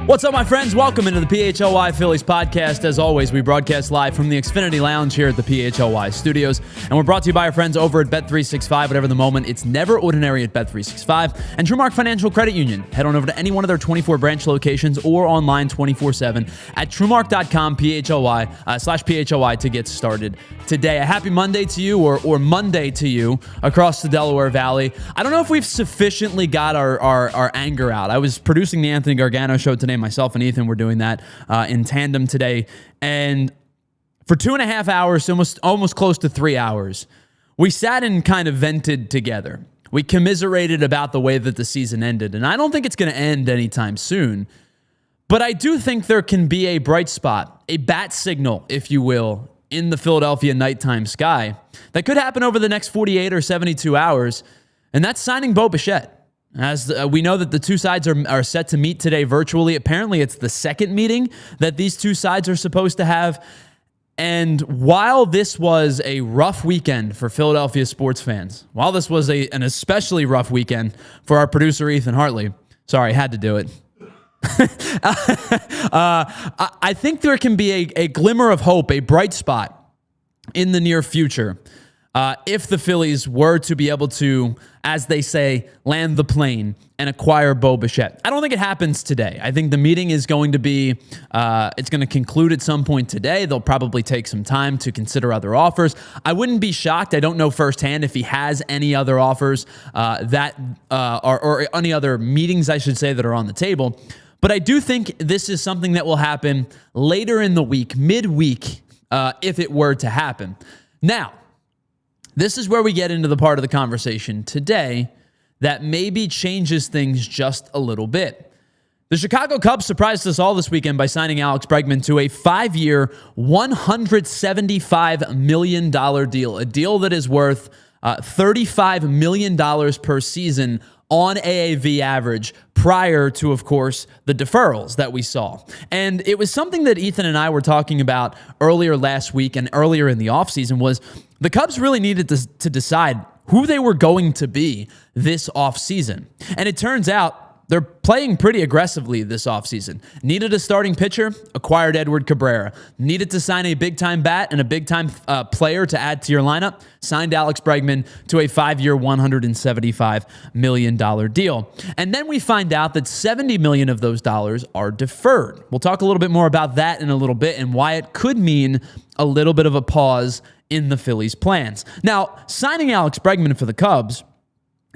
What's up, my friends? Welcome into the PHLY Phillies podcast. As always, we broadcast live from the Xfinity Lounge here at the PHLY studios, and we're brought to you by our friends over at Bet365. Whatever the moment, it's never ordinary at Bet365. And TrueMark Financial Credit Union. Head on over to any one of their 24 branch locations or online 24/7 at TrueMark.com /PHLY to get started today. A happy Monday to you, or Monday to you across the Delaware Valley. I don't know if we've sufficiently got our anger out. I was producing the Anthony Gargano show today. Myself and Ethan were doing that in tandem today. And for 2.5 hours, almost close to 3 hours, we sat and kind of vented together. We commiserated about the way that the season ended. And I don't think it's going to end anytime soon. But I do think there can be a bright spot, a bat signal, if you will, in the Philadelphia nighttime sky that could happen over the next 48 or 72 hours. And that's signing Bo Bichette. As we know that the two sides are set to meet today virtually. Apparently, it's the second meeting that these two sides are supposed to have. And while this was a rough weekend for Philadelphia sports fans, while this was an especially rough weekend for our producer, Ethan Hartley, sorry, I had to do it. I think there can be a glimmer of hope, a bright spot in the near future. If the Phillies were to be able to, as they say, land the plane and acquire Bo Bichette. I don't think it happens today. I think the meeting is going to be, it's going to conclude at some point today. They'll probably take some time to consider other offers. I wouldn't be shocked. I don't know firsthand if he has any other offers or any other meetings, I should say, that are on the table. But I do think this is something that will happen later in the week, midweek, if it were to happen. Now, this is where we get into the part of the conversation today that maybe changes things just a little bit. The Chicago Cubs surprised us all this weekend by signing Alex Bregman to a 5-year, $175 million deal, a deal that is worth $35 million per season on AAV average prior to, of course, the deferrals that we saw. And it was something that Ethan and I were talking about earlier last week and earlier in the offseason was the Cubs really needed to decide who they were going to be this offseason. And it turns out they're playing pretty aggressively this offseason. Needed a starting pitcher, acquired Edward Cabrera. Needed to sign a big-time bat and a big-time player to add to your lineup, signed Alex Bregman to a 5-year, $175 million deal. And then we find out that $70 million of those dollars are deferred. We'll talk a little bit more about that in a little bit and why it could mean a little bit of a pause in the Phillies' plans. Now, signing Alex Bregman for the Cubs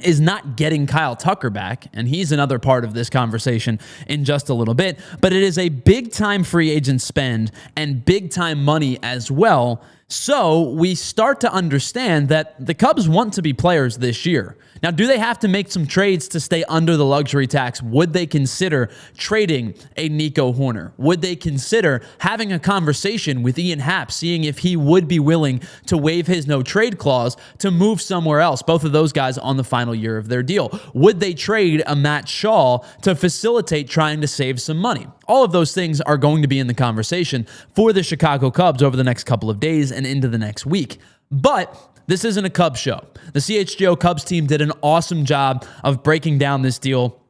is not getting Kyle Tucker back, and he's another part of this conversation in just a little bit, but it is a big-time free agent spend and big-time money as well. So we start to understand that the Cubs want to be players this year. Now, do they have to make some trades to stay under the luxury tax? Would they consider trading a Nico Hoerner? Would they consider having a conversation with Ian Happ, seeing if he would be willing to waive his no-trade clause to move somewhere else? Both of those guys on the final year of their deal. Would they trade a Matt Shaw to facilitate trying to save some money? All of those things are going to be in the conversation for the Chicago Cubs over the next couple of days and into the next week. But this isn't a Cubs show. The CHGO Cubs team did an awesome job of breaking down this deal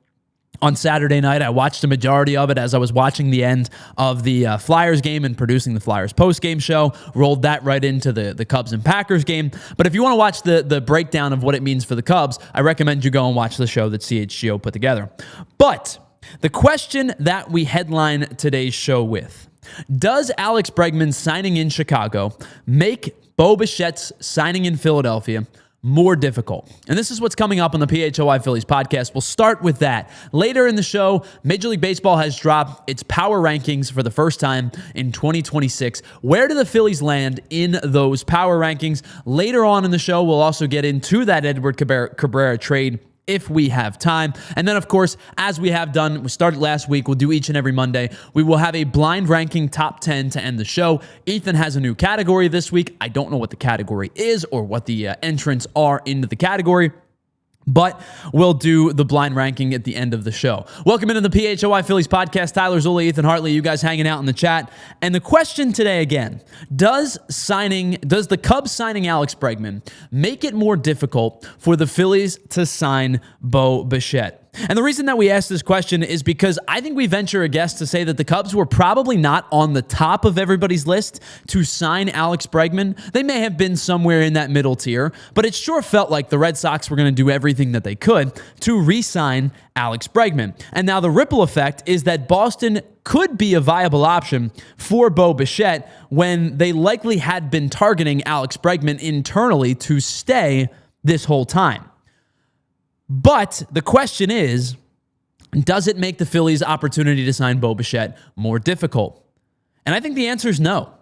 on Saturday night. I watched a majority of it as I was watching the end of the Flyers game and producing the Flyers post-game show. Rolled that right into the Cubs and Packers game. But if you want to watch the breakdown of what it means for the Cubs, I recommend you go and watch the show that CHGO put together. But the question that we headline today's show with: does Alex Bregman signing in Chicago make Bo Bichette's signing in Philadelphia more difficult? And this is what's coming up on the PHLY Phillies podcast. We'll start with that. Later in the show, Major League Baseball has dropped its power rankings for the first time in 2026. Where do the Phillies land in those power rankings? Later on in the show, we'll also get into that Edward Cabrera trade if we have time. And then, of course, as we have done, we started last week, we'll do each and every Monday. We will have a blind ranking top 10 to end the show. Ethan has a new category this week. I don't know what the category is or what the entrants are into the category, but we'll do the blind ranking at the end of the show. Welcome into the PHLY Phillies podcast. Tyler Zulli, Ethan Hartley, you guys hanging out in the chat. And the question today again, does the Cubs signing Alex Bregman make it more difficult for the Phillies to sign Bo Bichette? And the reason that we asked this question is because I think we venture a guess to say that the Cubs were probably not on the top of everybody's list to sign Alex Bregman. They may have been somewhere in that middle tier, but it sure felt like the Red Sox were going to do everything that they could to re-sign Alex Bregman. And now the ripple effect is that Boston could be a viable option for Bo Bichette when they likely had been targeting Alex Bregman internally to stay this whole time. But the question is, does it make the Phillies' opportunity to sign Bo Bichette more difficult? And I think the answer is no.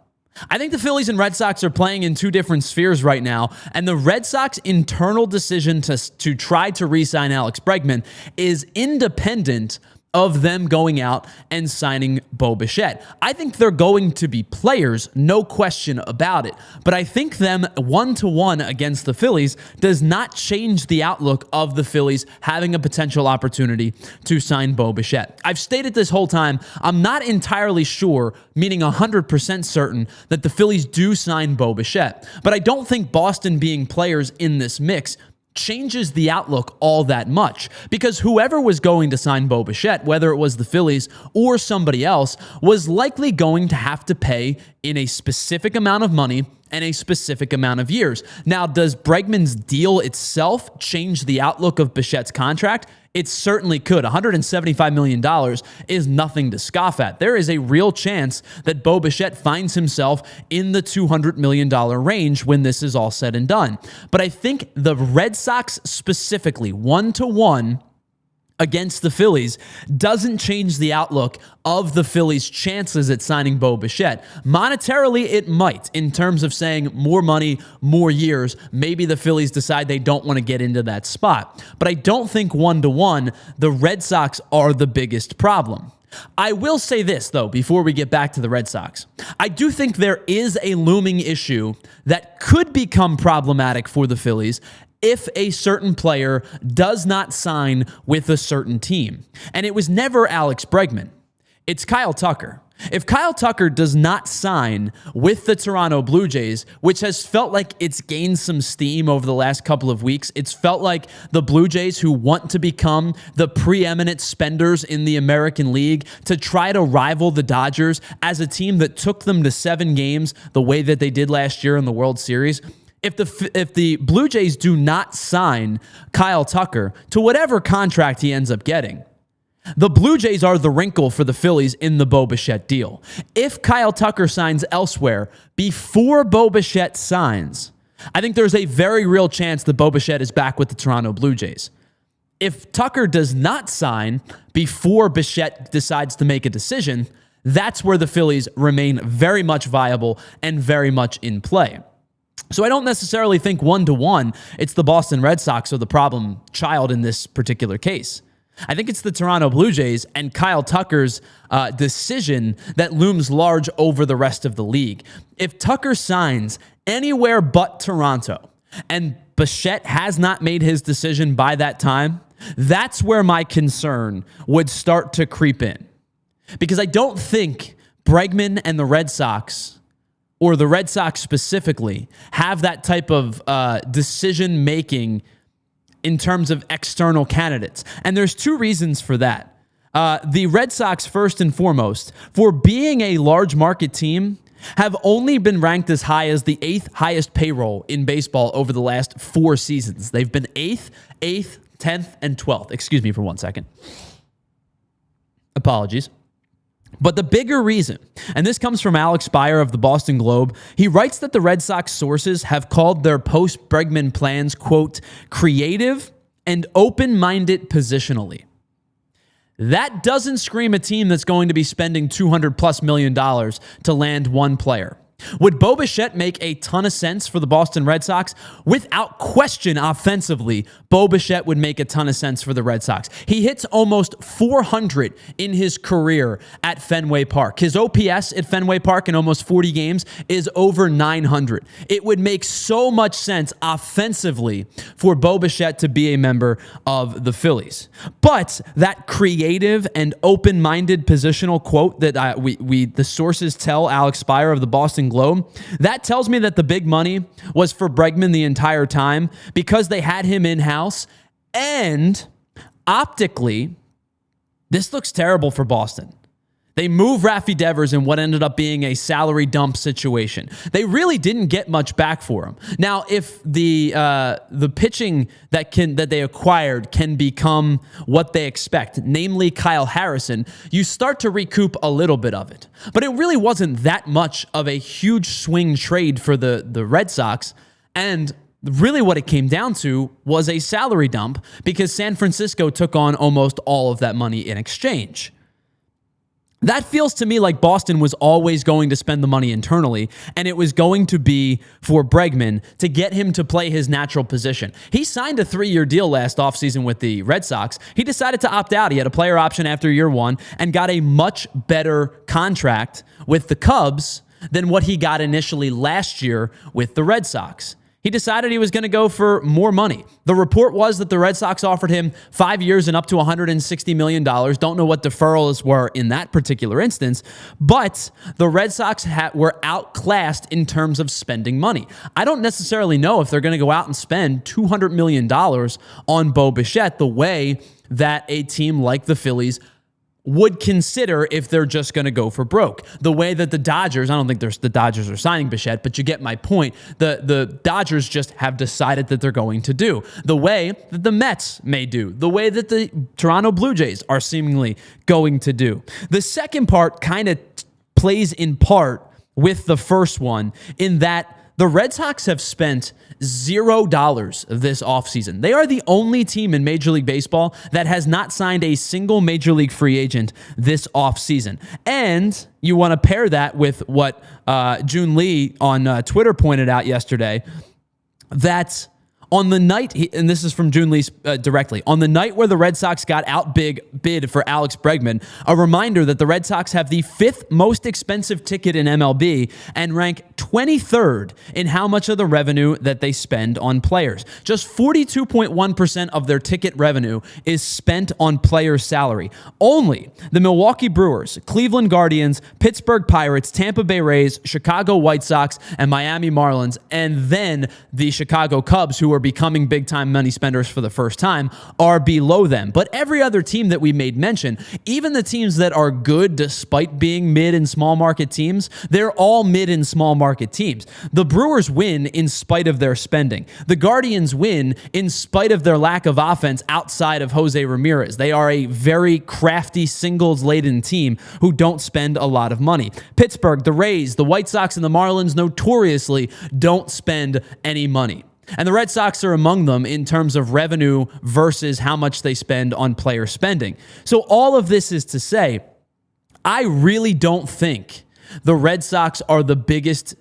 I think the Phillies and Red Sox are playing in two different spheres right now, and the Red Sox internal decision to try to re-sign Alex Bregman is independent of them going out and signing Bo Bichette. I think they're going to be players, no question about it. But I think them 1-1 against the Phillies does not change the outlook of the Phillies having a potential opportunity to sign Bo Bichette. I've stated this whole time, I'm not entirely sure, meaning 100% certain, that the Phillies do sign Bo Bichette. But I don't think Boston being players in this mix changes the outlook all that much, because whoever was going to sign Bo Bichette, whether it was the Phillies or somebody else, was likely going to have to pay in a specific amount of money and a specific amount of years. Now, does Bregman's deal itself change the outlook of Bichette's contract? It certainly could. $175 million is nothing to scoff at. There is a real chance that Bo Bichette finds himself in the $200 million range when this is all said and done. But I think the Red Sox specifically, 1-1 against the Phillies, doesn't change the outlook of the Phillies' chances at signing Bo Bichette. Monetarily, it might, in terms of saying more money, more years. Maybe the Phillies decide they don't want to get into that spot. But I don't think 1-1, the Red Sox are the biggest problem. I will say this, though, before we get back to the Red Sox. I do think there is a looming issue that could become problematic for the Phillies if a certain player does not sign with a certain team. And it was never Alex Bregman. It's Kyle Tucker. If Kyle Tucker does not sign with the Toronto Blue Jays, which has felt like it's gained some steam over the last couple of weeks, it's felt like the Blue Jays, who want to become the preeminent spenders in the American League, to try to rival the Dodgers as a team that took them to 7 games the way that they did last year in the World Series. If the Blue Jays do not sign Kyle Tucker to whatever contract he ends up getting, the Blue Jays are the wrinkle for the Phillies in the Bo Bichette deal. If Kyle Tucker signs elsewhere before Bo Bichette signs, I think there's a very real chance that Bo Bichette is back with the Toronto Blue Jays. If Tucker does not sign before Bichette decides to make a decision, that's where the Phillies remain very much viable and very much in play. So I don't necessarily think 1-1, it's the Boston Red Sox or the problem child in this particular case. I think it's the Toronto Blue Jays and Kyle Tucker's decision that looms large over the rest of the league. If Tucker signs anywhere but Toronto and Bichette has not made his decision by that time, that's where my concern would start to creep in. Because I don't think Bregman and the Red Sox, or the Red Sox specifically, have that type of decision-making in terms of external candidates. And there's 2 reasons for that. The Red Sox, first and foremost, for being a large market team, have only been ranked as high as the 8th highest payroll in baseball over the last 4 seasons. They've been 8th, 10th, and 12th. Excuse me for 1 second. Apologies. But the bigger reason, and this comes from Alex Bregman of the Boston Globe, he writes that the Red Sox sources have called their post-Bregman plans, quote, creative and open-minded positionally. That doesn't scream a team that's going to be spending $200+ million to land one player. Would Bo Bichette make a ton of sense for the Boston Red Sox? Without question, offensively, Bo Bichette would make a ton of sense for the Red Sox. He hits almost 400 in his career at Fenway Park. His OPS at Fenway Park in almost 40 games is over 900. It would make so much sense offensively for Bo Bichette to be a member of the Phillies. But that creative and open-minded positional quote that the sources tell Alex Bregman of the Boston Globe, that tells me that the big money was for Bregman the entire time because they had him in-house, and optically, this looks terrible for Boston. They move Rafi Devers in what ended up being a salary dump situation. They really didn't get much back for him. Now, if the pitching that they acquired can become what they expect, namely Kyle Harrison, you start to recoup a little bit of it. But it really wasn't that much of a huge swing trade for the Red Sox, and really what it came down to was a salary dump because San Francisco took on almost all of that money in exchange. That feels to me like Boston was always going to spend the money internally, and it was going to be for Bregman to get him to play his natural position. He signed a 3-year deal last offseason with the Red Sox. He decided to opt out. He had a player option after year 1 and got a much better contract with the Cubs than what he got initially last year with the Red Sox. He decided he was going to go for more money. The report was that the Red Sox offered him 5 years and up to $160 million. Don't know what deferrals were in that particular instance, but the Red Sox were outclassed in terms of spending money. I don't necessarily know if they're going to go out and spend $200 million on Bo Bichette the way that a team like the Phillies would consider if they're just going to go for broke. The way that the Dodgers, I don't think the Dodgers are signing Bichette, but you get my point. The Dodgers just have decided that they're going to do. The way that the Mets may do. The way that the Toronto Blue Jays are seemingly going to do. The second part kind of plays in part with the first one in that the Red Sox have spent $0 this offseason. They are the only team in Major League Baseball that has not signed a single Major League free agent this offseason. And you want to pair that with what June Lee on Twitter pointed out yesterday, that on the night, and this is from June Lee directly, on the night where the Red Sox got outbid for Alex Bregman, a reminder that the Red Sox have the 5th most expensive ticket in MLB and rank 23rd in how much of the revenue that they spend on players. Just 42.1% of their ticket revenue is spent on players' salary. Only the Milwaukee Brewers, Cleveland Guardians, Pittsburgh Pirates, Tampa Bay Rays, Chicago White Sox, and Miami Marlins, and then the Chicago Cubs, who are becoming big-time money spenders for the first time, are below them. But every other team that we made mention, even the teams that are good despite being mid and small market teams, they're all mid and small market teams. The Brewers win in spite of their spending. The Guardians win in spite of their lack of offense outside of Jose Ramirez. They are a very crafty, singles-laden team who don't spend a lot of money. Pittsburgh, the Rays, the White Sox, and the Marlins notoriously don't spend any money. And the Red Sox are among them in terms of revenue versus how much they spend on player spending. So all of this is to say, I really don't think the Red Sox are the biggest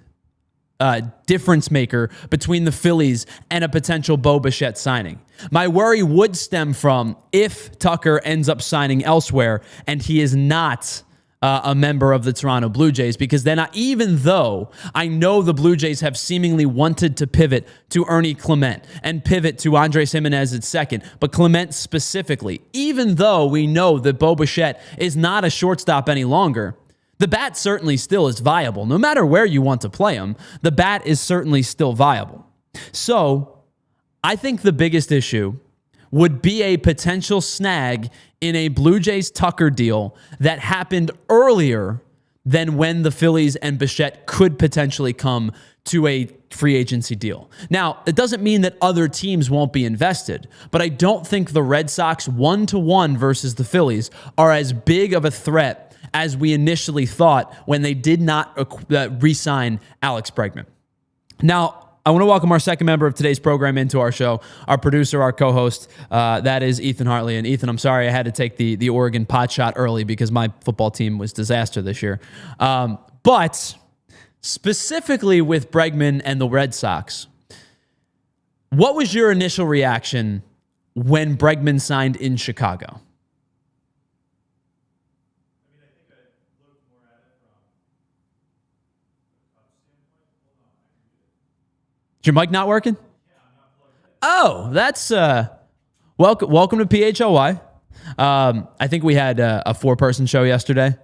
difference maker between the Phillies and a potential Bo Bichette signing. My worry would stem from if Tucker ends up signing elsewhere and he is not a member of the Toronto Blue Jays, because then even though I know the Blue Jays have seemingly wanted to pivot to Ernie Clement and pivot to Andres Gimenez at second, but Clement specifically, even though we know that Bo Bichette is not a shortstop any longer, the bat certainly still is viable. No matter where you want to play him, the bat is certainly still viable. So I think the biggest issue would be a potential snag in a Blue Jays Tucker deal that happened earlier than when the Phillies and Bichette could potentially come to a free agency deal. Now, it doesn't mean that other teams won't be invested, but I don't think the Red Sox 1-to-1 versus the Phillies are as big of a threat as we initially thought when they did not re-sign Alex Bregman. Now, I want to welcome our second member of today's program into our show, our producer, our co-host, that is Ethan Hartley. And Ethan, I'm sorry I had to take the Oregon pot shot early because my football team was disaster this year. But specifically with Bregman and the Red Sox, what was your initial reaction when Bregman signed in Chicago? Is your mic not working? Oh, that's welcome to PHLY. I think we had a 4-person show yesterday.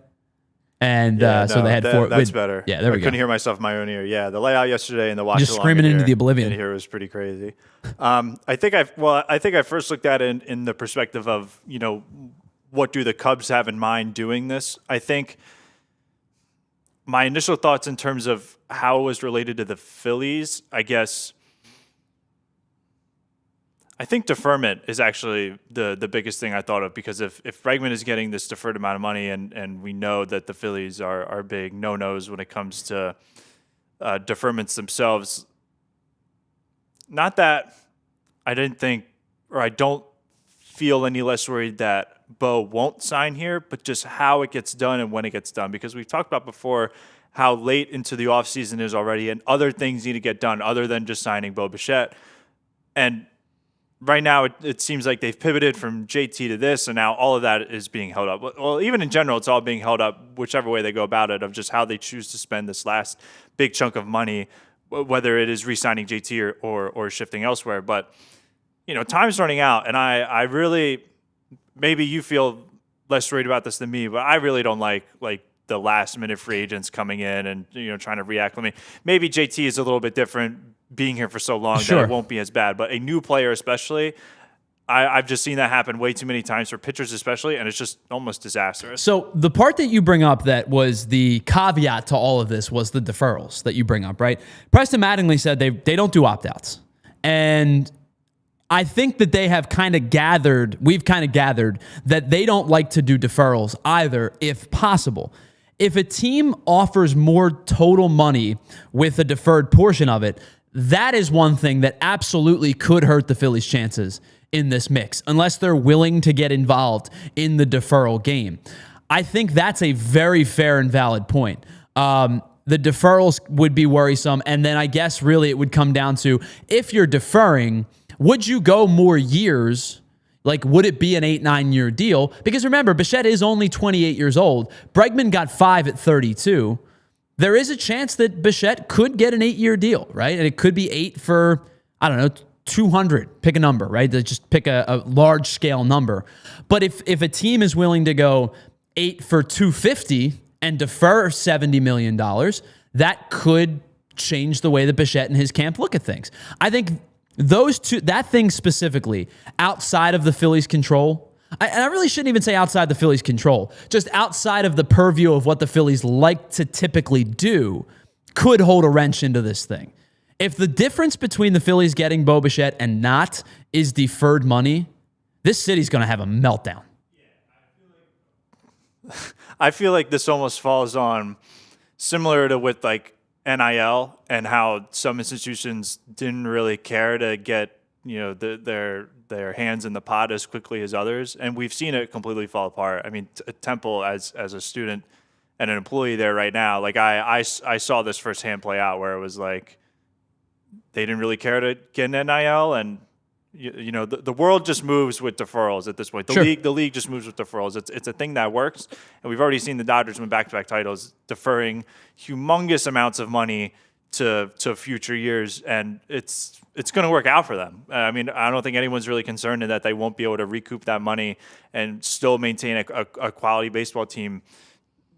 And so they had four. That's better. Yeah, there we go. I couldn't hear myself in my own ear. Yeah, the layout yesterday and the watch just screaming into the oblivion. in here was pretty crazy. I think I first looked at it in the perspective of, what do the Cubs have in mind doing this? I think my initial thoughts in terms of how it was related to the Phillies, I guess, I think deferment is actually the biggest thing I thought of, because if Bregman is getting this deferred amount of money, and we know that the Phillies are big no-nos when it comes to deferments themselves, not that I don't feel any less worried that Bo won't sign here, but just how it gets done and when it gets done, because we've talked about before how late into the offseason is already, and other things need to get done other than just signing Bo Bichette. And right now, it seems like they've pivoted from JT to this, and now all of that is being held up. Well, even in general, it's all being held up, whichever way they go about it, of just how they choose to spend this last big chunk of money, whether it is re-signing JT or shifting elsewhere. But, time's running out, and I really, maybe you feel less worried about this than me, but I really don't like the last-minute free agents coming in and, trying to reacclimate. Maybe JT is a little bit different, being here for so long that it won't be as bad. But a new player especially, I've just seen that happen way too many times for pitchers especially, and it's just almost disastrous. So the part that you bring up that was the caveat to all of this was the deferrals that you bring up, right? Preston Mattingly said they don't do opt-outs. And I think that we've kind of gathered that they don't like to do deferrals either, if possible. If a team offers more total money with a deferred portion of it, that is one thing that absolutely could hurt the Phillies' chances in this mix, unless they're willing to get involved in the deferral game. I think that's a very fair and valid point. The deferrals would be worrisome, and then I guess really it would come down to, if you're deferring, would you go more years? Like, would it be an 8-9 year deal? Because remember, Bichette is only 28 years old. Bregman got 5 at 32. There is a chance that Bichette could get an 8-year deal, right? And it could be 8 for, 200. Pick a number, right? Just pick a large scale number. But if a team is willing to go 8 for 250 and defer $70 million, that could change the way that Bichette and his camp look at things. I think those two, that thing specifically, outside of the Phillies' control, and I really shouldn't even say outside the Phillies' control, just outside of the purview of what the Phillies like to typically do, could hold a wrench into this thing. If the difference between the Phillies getting Bo Bichette and not is deferred money, this city's going to have a meltdown. I feel like this almost falls on, similar to with NIL, and how some institutions didn't really care to get their hands in the pot as quickly as others, and we've seen it completely fall apart. I mean, Temple, as a student and an employee there right now, I saw this firsthand play out, where it was like they didn't really care to get an NIL, and the world just moves with deferrals at this point. The league just moves with deferrals. It's a thing that works, and we've already seen the Dodgers win back-to-back titles, deferring humongous amounts of money to future years, and it's going to work out for them. I mean, I don't think anyone's really concerned that they won't be able to recoup that money and still maintain a quality baseball team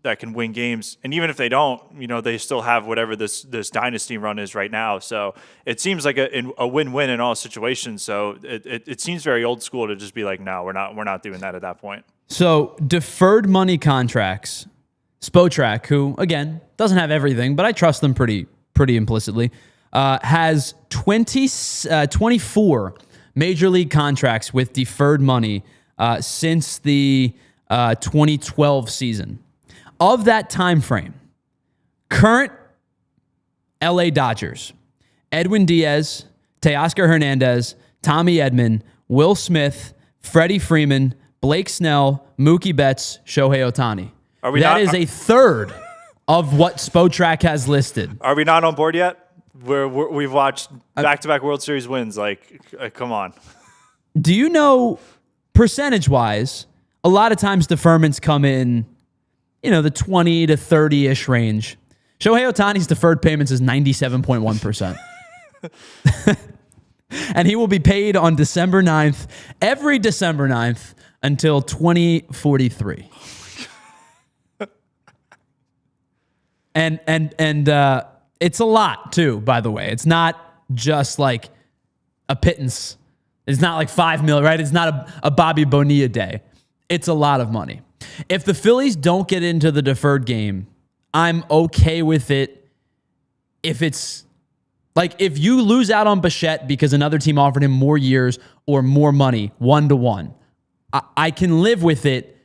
that can win games. And even if they don't, they still have whatever this dynasty run is right now. So it seems like a win-win in all situations. So it seems very old school to just be like, no, we're not doing that at that point. So deferred money contracts, Spotrac, who again doesn't have everything, but I trust them pretty implicitly, has 24 major league contracts with deferred money since the 2012 season. Of that time frame, current LA Dodgers, Edwin Diaz, Teoscar Hernandez, Tommy Edman, Will Smith, Freddie Freeman, Blake Snell, Mookie Betts, Shohei Ohtani. That is a third of what Spotrac has listed. Are we not on board yet? We've watched back-to-back World Series wins. Come on. Do you know, percentage-wise, a lot of times deferments come in, the 20 to 30-ish range. Shohei Ohtani's deferred payments is 97.1%. And he will be paid on December 9th, every December 9th, until 2043. And it's a lot too, by the way. It's not just like a pittance. It's not like $5 million, right? It's not a Bobby Bonilla day. It's a lot of money. If the Phillies don't get into the deferred game, I'm okay with it. If it's like, if you lose out on Bichette because another team offered him more years or more money, 1-to-1, I can live with it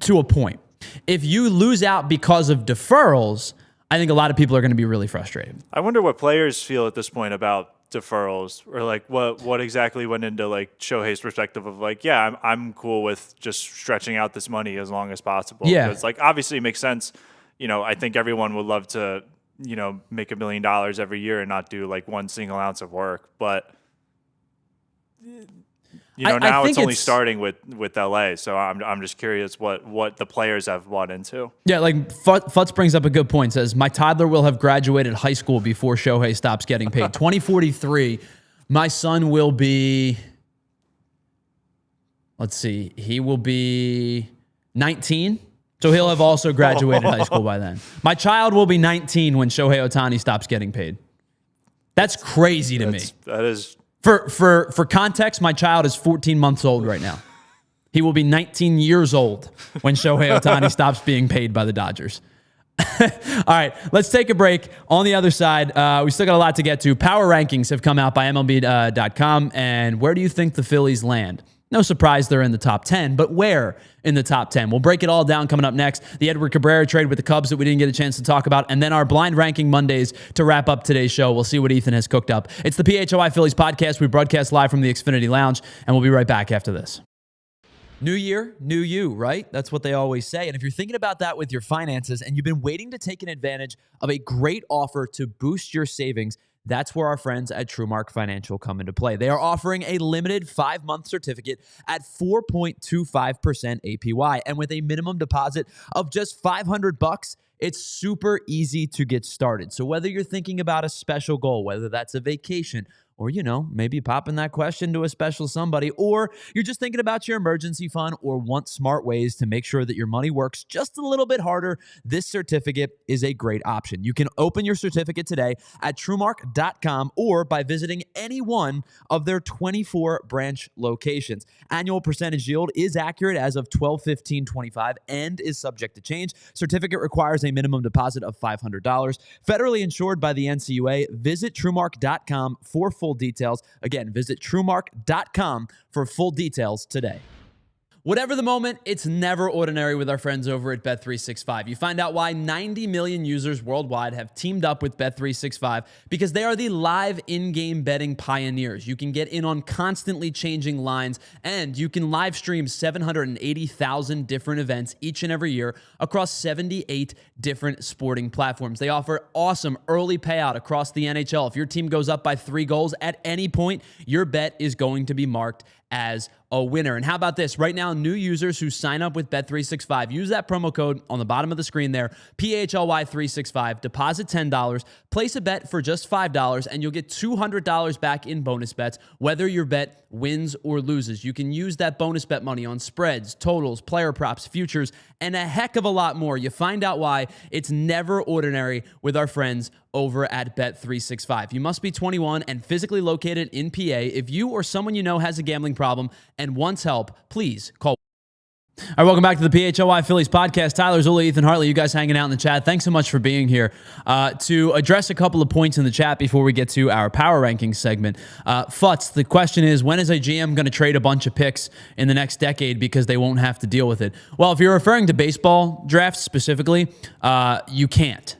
to a point. If you lose out because of deferrals, I think a lot of people are going to be really frustrated. I wonder what players feel at this point about deferrals, or like what exactly went into like Shohei's perspective of like, yeah, I'm cool with just stretching out this money as long as possible. Yeah. Because like obviously it makes sense. I think everyone would love to, make $1 million every year and not do like one single ounce of work. But now it's only starting with LA. So I'm just curious what the players have bought into. Yeah, like Futz brings up a good point. Says, my toddler will have graduated high school before Shohei stops getting paid. 2043, my son will be, he will be 19. So he'll have also graduated high school by then. My child will be 19 when Shohei Ohtani stops getting paid. That's crazy to me. That is... For context, my child is 14 months old right now. He will be 19 years old when Shohei Ohtani stops being paid by the Dodgers. All right, let's take a break. On the other side, we still got a lot to get to. Power rankings have come out by MLB.com. And where do you think the Phillies land? No surprise they're in the top 10, but where in the top 10? We'll break it all down coming up next. The Edward Cabrera trade with the Cubs that we didn't get a chance to talk about, and then our blind ranking Mondays to wrap up today's show. We'll see what Ethan has cooked up. It's the PHLY Phillies podcast. We broadcast live from the Xfinity Lounge, and we'll be right back after this. New year, new you, right? That's what they always say. And if you're thinking about that with your finances and you've been waiting to take an advantage of a great offer to boost your savings, that's where our friends at TrueMark Financial come into play. They are offering a limited 5-month certificate at 4.25% APY. And with a minimum deposit of just $500, it's super easy to get started. So whether you're thinking about a special goal, whether that's a vacation, or, maybe popping that question to a special somebody, or you're just thinking about your emergency fund or want smart ways to make sure that your money works just a little bit harder, this certificate is a great option. You can open your certificate today at TrueMark.com or by visiting any one of their 24 branch locations. Annual percentage yield is accurate as of 12/15/25 and is subject to change. Certificate requires a minimum deposit of $500. Federally insured by the NCUA. Visit TrueMark.com for full details. Again, visit TrueMark.com for full details today. Whatever the moment, it's never ordinary with our friends over at Bet365. You find out why 90 million users worldwide have teamed up with Bet365 because they are the live in-game betting pioneers. You can get in on constantly changing lines, and you can live stream 780,000 different events each and every year across 78 different sporting platforms. They offer awesome early payout across the NHL. If your team goes up by 3 goals at any point, your bet is going to be marked as a winner. And how about this? Right now, new users who sign up with Bet365, use that promo code on the bottom of the screen there, PHLY365, deposit $10, place a bet for just $5, and you'll get $200 back in bonus bets, whether your bet wins or loses. You can use that bonus bet money on spreads, totals, player props, futures, and a heck of a lot more. You find out why it's never ordinary with our friends over at Bet365. You must be 21 and physically located in PA. If you or someone you know has a gambling problem and wants help, please call. All right, welcome back to the PHLY Phillies podcast. Tyler Zula, Ethan Hartley, you guys hanging out in the chat. Thanks so much for being here. To address a couple of points in the chat before we get to our power rankings segment. Futz, the question is, when is a GM going to trade a bunch of picks in the next decade because they won't have to deal with it? Well, if you're referring to baseball drafts specifically, you can't.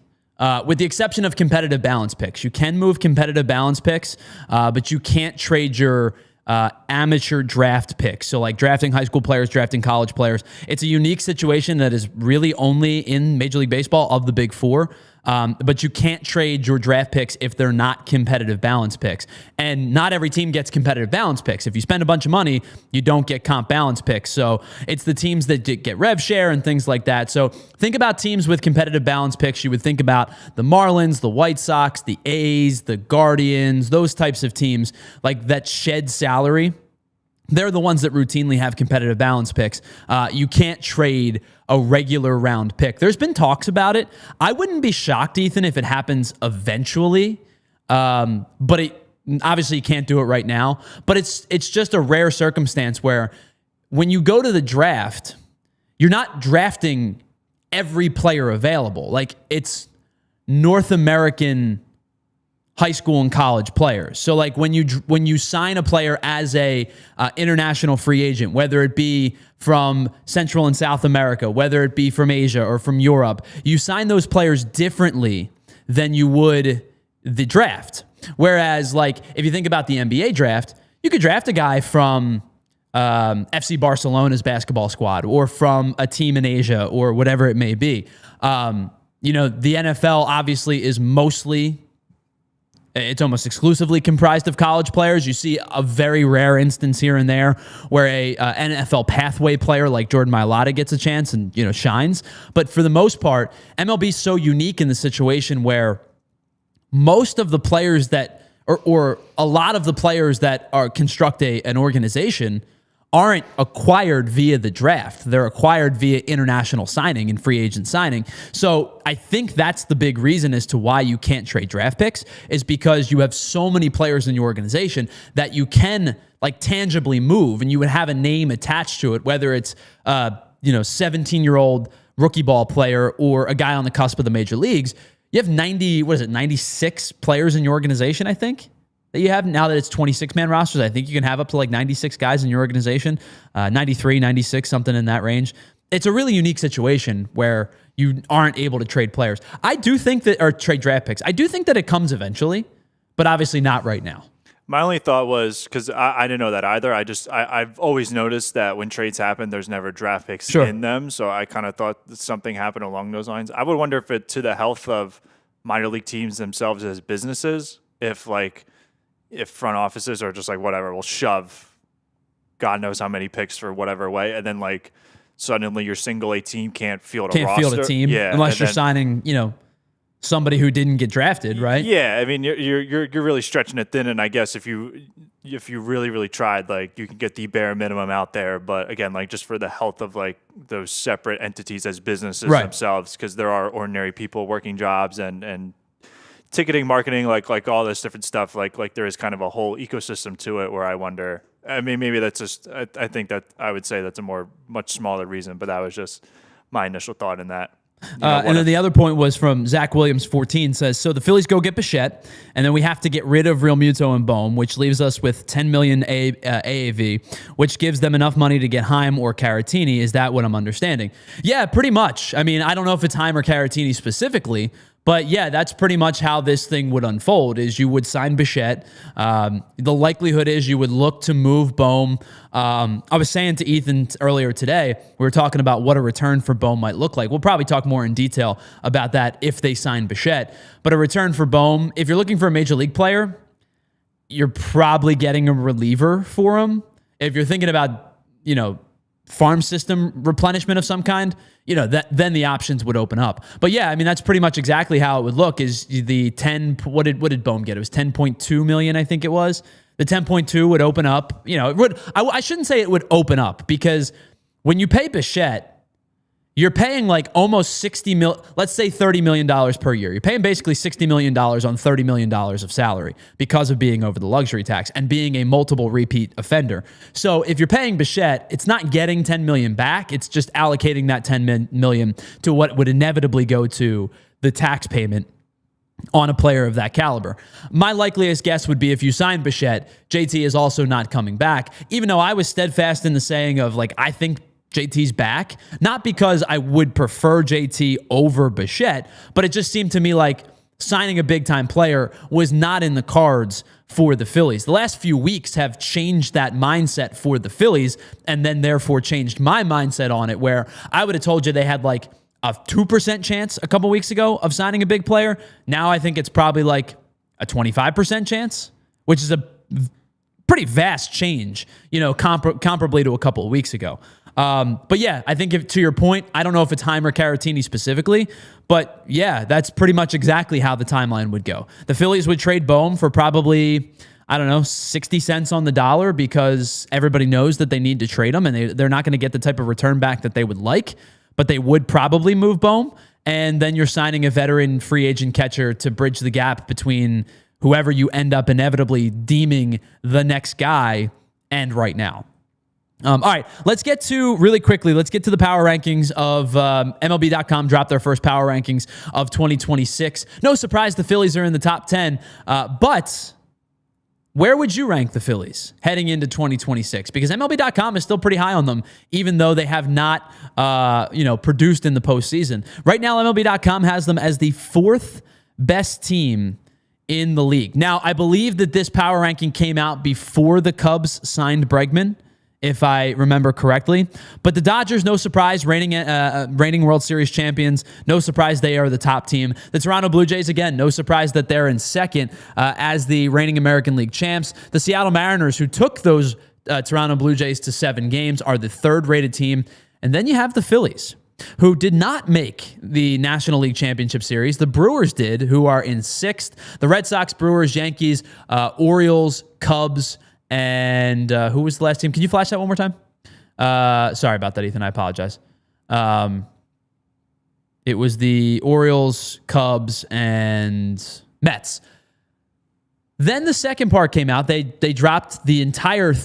With the exception of competitive balance picks. You can move competitive balance picks, but you can't trade your amateur draft picks. So like drafting high school players, drafting college players. It's a unique situation that is really only in Major League Baseball of the Big Four. But you can't trade your draft picks if they're not competitive balance picks. And not every team gets competitive balance picks. If you spend a bunch of money, you don't get comp balance picks. So it's the teams that get rev share and things like that. So think about teams with competitive balance picks. You would think about the Marlins, the White Sox, the A's, the Guardians, those types of teams like that shed salary they're the ones that routinely have competitive balance picks. You can't trade a regular round pick. There's been talks about it. I wouldn't be shocked, Ethan, if it happens eventually. But obviously you can't do it right now. But it's just a rare circumstance where when you go to the draft, you're not drafting every player available. Like, it's North American high school and college players. So like when you sign a player as a international free agent, whether it be from Central and South America, whether it be from Asia or from Europe, you sign those players differently than you would the draft. Whereas like if you think about the NBA draft, you could draft a guy from FC Barcelona's basketball squad or from a team in Asia or whatever it may be. The NFL obviously is it's almost exclusively comprised of college players. You see a very rare instance here and there where a NFL pathway player like Jordan Mailata gets a chance and shines. But for the most part, MLB is so unique in the situation where most of the players that, or a lot of the players that construct an organization aren't acquired via the draft. They're acquired via international signing and free agent signing. So I think that's the big reason as to why you can't trade draft picks, is because you have so many players in your organization that you can like tangibly move and you would have a name attached to it, whether it's 17-year-old rookie ball player or a guy on the cusp of the major leagues. You have 96 players in your organization, I think, that you have now that it's 26-man rosters. I think you can have up to like 96 guys in your organization, 93, 96, something in that range. It's a really unique situation where you aren't able to trade players. I do think that, or trade draft picks. I do think that it comes eventually, but obviously not right now. My only thought was, because I didn't know that either. I've always noticed that when trades happen, there's never draft picks in them. So I kind of thought that something happened along those lines. I would wonder if it to the health of minor league teams themselves as businesses, if front offices are just like, whatever, we'll shove God knows how many picks for whatever way, and then like suddenly your single A team can't field a roster. Field a team, unless you're signing, somebody who didn't get drafted, right? Yeah, I mean you're really stretching it thin, and I guess if you really tried, like you can get the bare minimum out there, but again, like just for the health of like those separate entities as businesses themselves, because there are ordinary people working jobs and ticketing, marketing, like all this different stuff, like there is kind of a whole ecosystem to it where I wonder, I mean, maybe that's just, I think that I would say that's a much smaller reason, but that was just my initial thought in that. And then the other point was from Zach Williams 14 says, so the Phillies go get Bichette, and then we have to get rid of Real Muto and Bohm, which leaves us with $10 million AAV, which gives them enough money to get Heim or Caratini. Is that what I'm understanding? Yeah, pretty much. I mean, I don't know if it's Heim or Caratini specifically, but yeah, that's pretty much how this thing would unfold, is you would sign Bichette. The likelihood is you would look to move Bohm. I was saying to Ethan earlier today, we were talking about what a return for Bohm might look like. We'll probably talk more in detail about that if they sign Bichette. But a return for Bohm, if you're looking for a major league player, you're probably getting a reliever for him. If you're thinking about, farm system replenishment of some kind, then the options would open up. But yeah, I mean, that's pretty much exactly how it would look, is the 10, what did Bohm get? It was 10.2 million, I think it was. The 10.2 would open up, I shouldn't say it would open up, because when you pay Bichette, you're paying like almost let's say $30 million per year. You're paying basically $60 million on $30 million of salary because of being over the luxury tax and being a multiple repeat offender. So if you're paying Bichette, it's not getting $10 million back. It's just allocating that $10 million to what would inevitably go to the tax payment on a player of that caliber. My likeliest guess would be if you sign Bichette, JT is also not coming back, even though I was steadfast in the saying of like, I think JT's back, not because I would prefer JT over Bichette, but it just seemed to me like signing a big-time player was not in the cards for the Phillies. The last few weeks have changed that mindset for the Phillies, and then therefore changed my mindset on it, where I would have told you they had like a 2% chance a couple weeks ago of signing a big player. Now I think it's probably like a 25% chance, which is a pretty vast change, comparably to a couple of weeks ago. But yeah, I think to your point, I don't know if it's Heim or Caratini specifically, but yeah, that's pretty much exactly how the timeline would go. The Phillies would trade Bohm for probably, I don't know, 60 cents on the dollar because everybody knows that they need to trade him and they're not going to get the type of return back that they would like, but they would probably move Bohm. And then you're signing a veteran free agent catcher to bridge the gap between whoever you end up inevitably deeming the next guy and right now. All right, let's get to the power rankings of MLB.com dropped their first power rankings of 2026. No surprise the Phillies are in the top 10, but where would you rank the Phillies heading into 2026? Because MLB.com is still pretty high on them, even though they have not produced in the postseason. Right now, MLB.com has them as the 4th best team in the league. Now, I believe that this power ranking came out before the Cubs signed Bregman, if I remember correctly. But the Dodgers, no surprise, reigning World Series champions. No surprise they are the top team. The Toronto Blue Jays, again, no surprise that they're in second as the reigning American League champs. The Seattle Mariners, who took those Toronto Blue Jays to 7 games, are the 3rd-rated team. And then you have the Phillies, who did not make the National League Championship Series. The Brewers did, who are in 6th. The Red Sox, Brewers, Yankees, Orioles, Cubs, and who was the last team? Can you flash that one more time? Sorry about that, Ethan. I apologize. It was the Orioles, Cubs, and Mets. Then the second part came out. They dropped the entire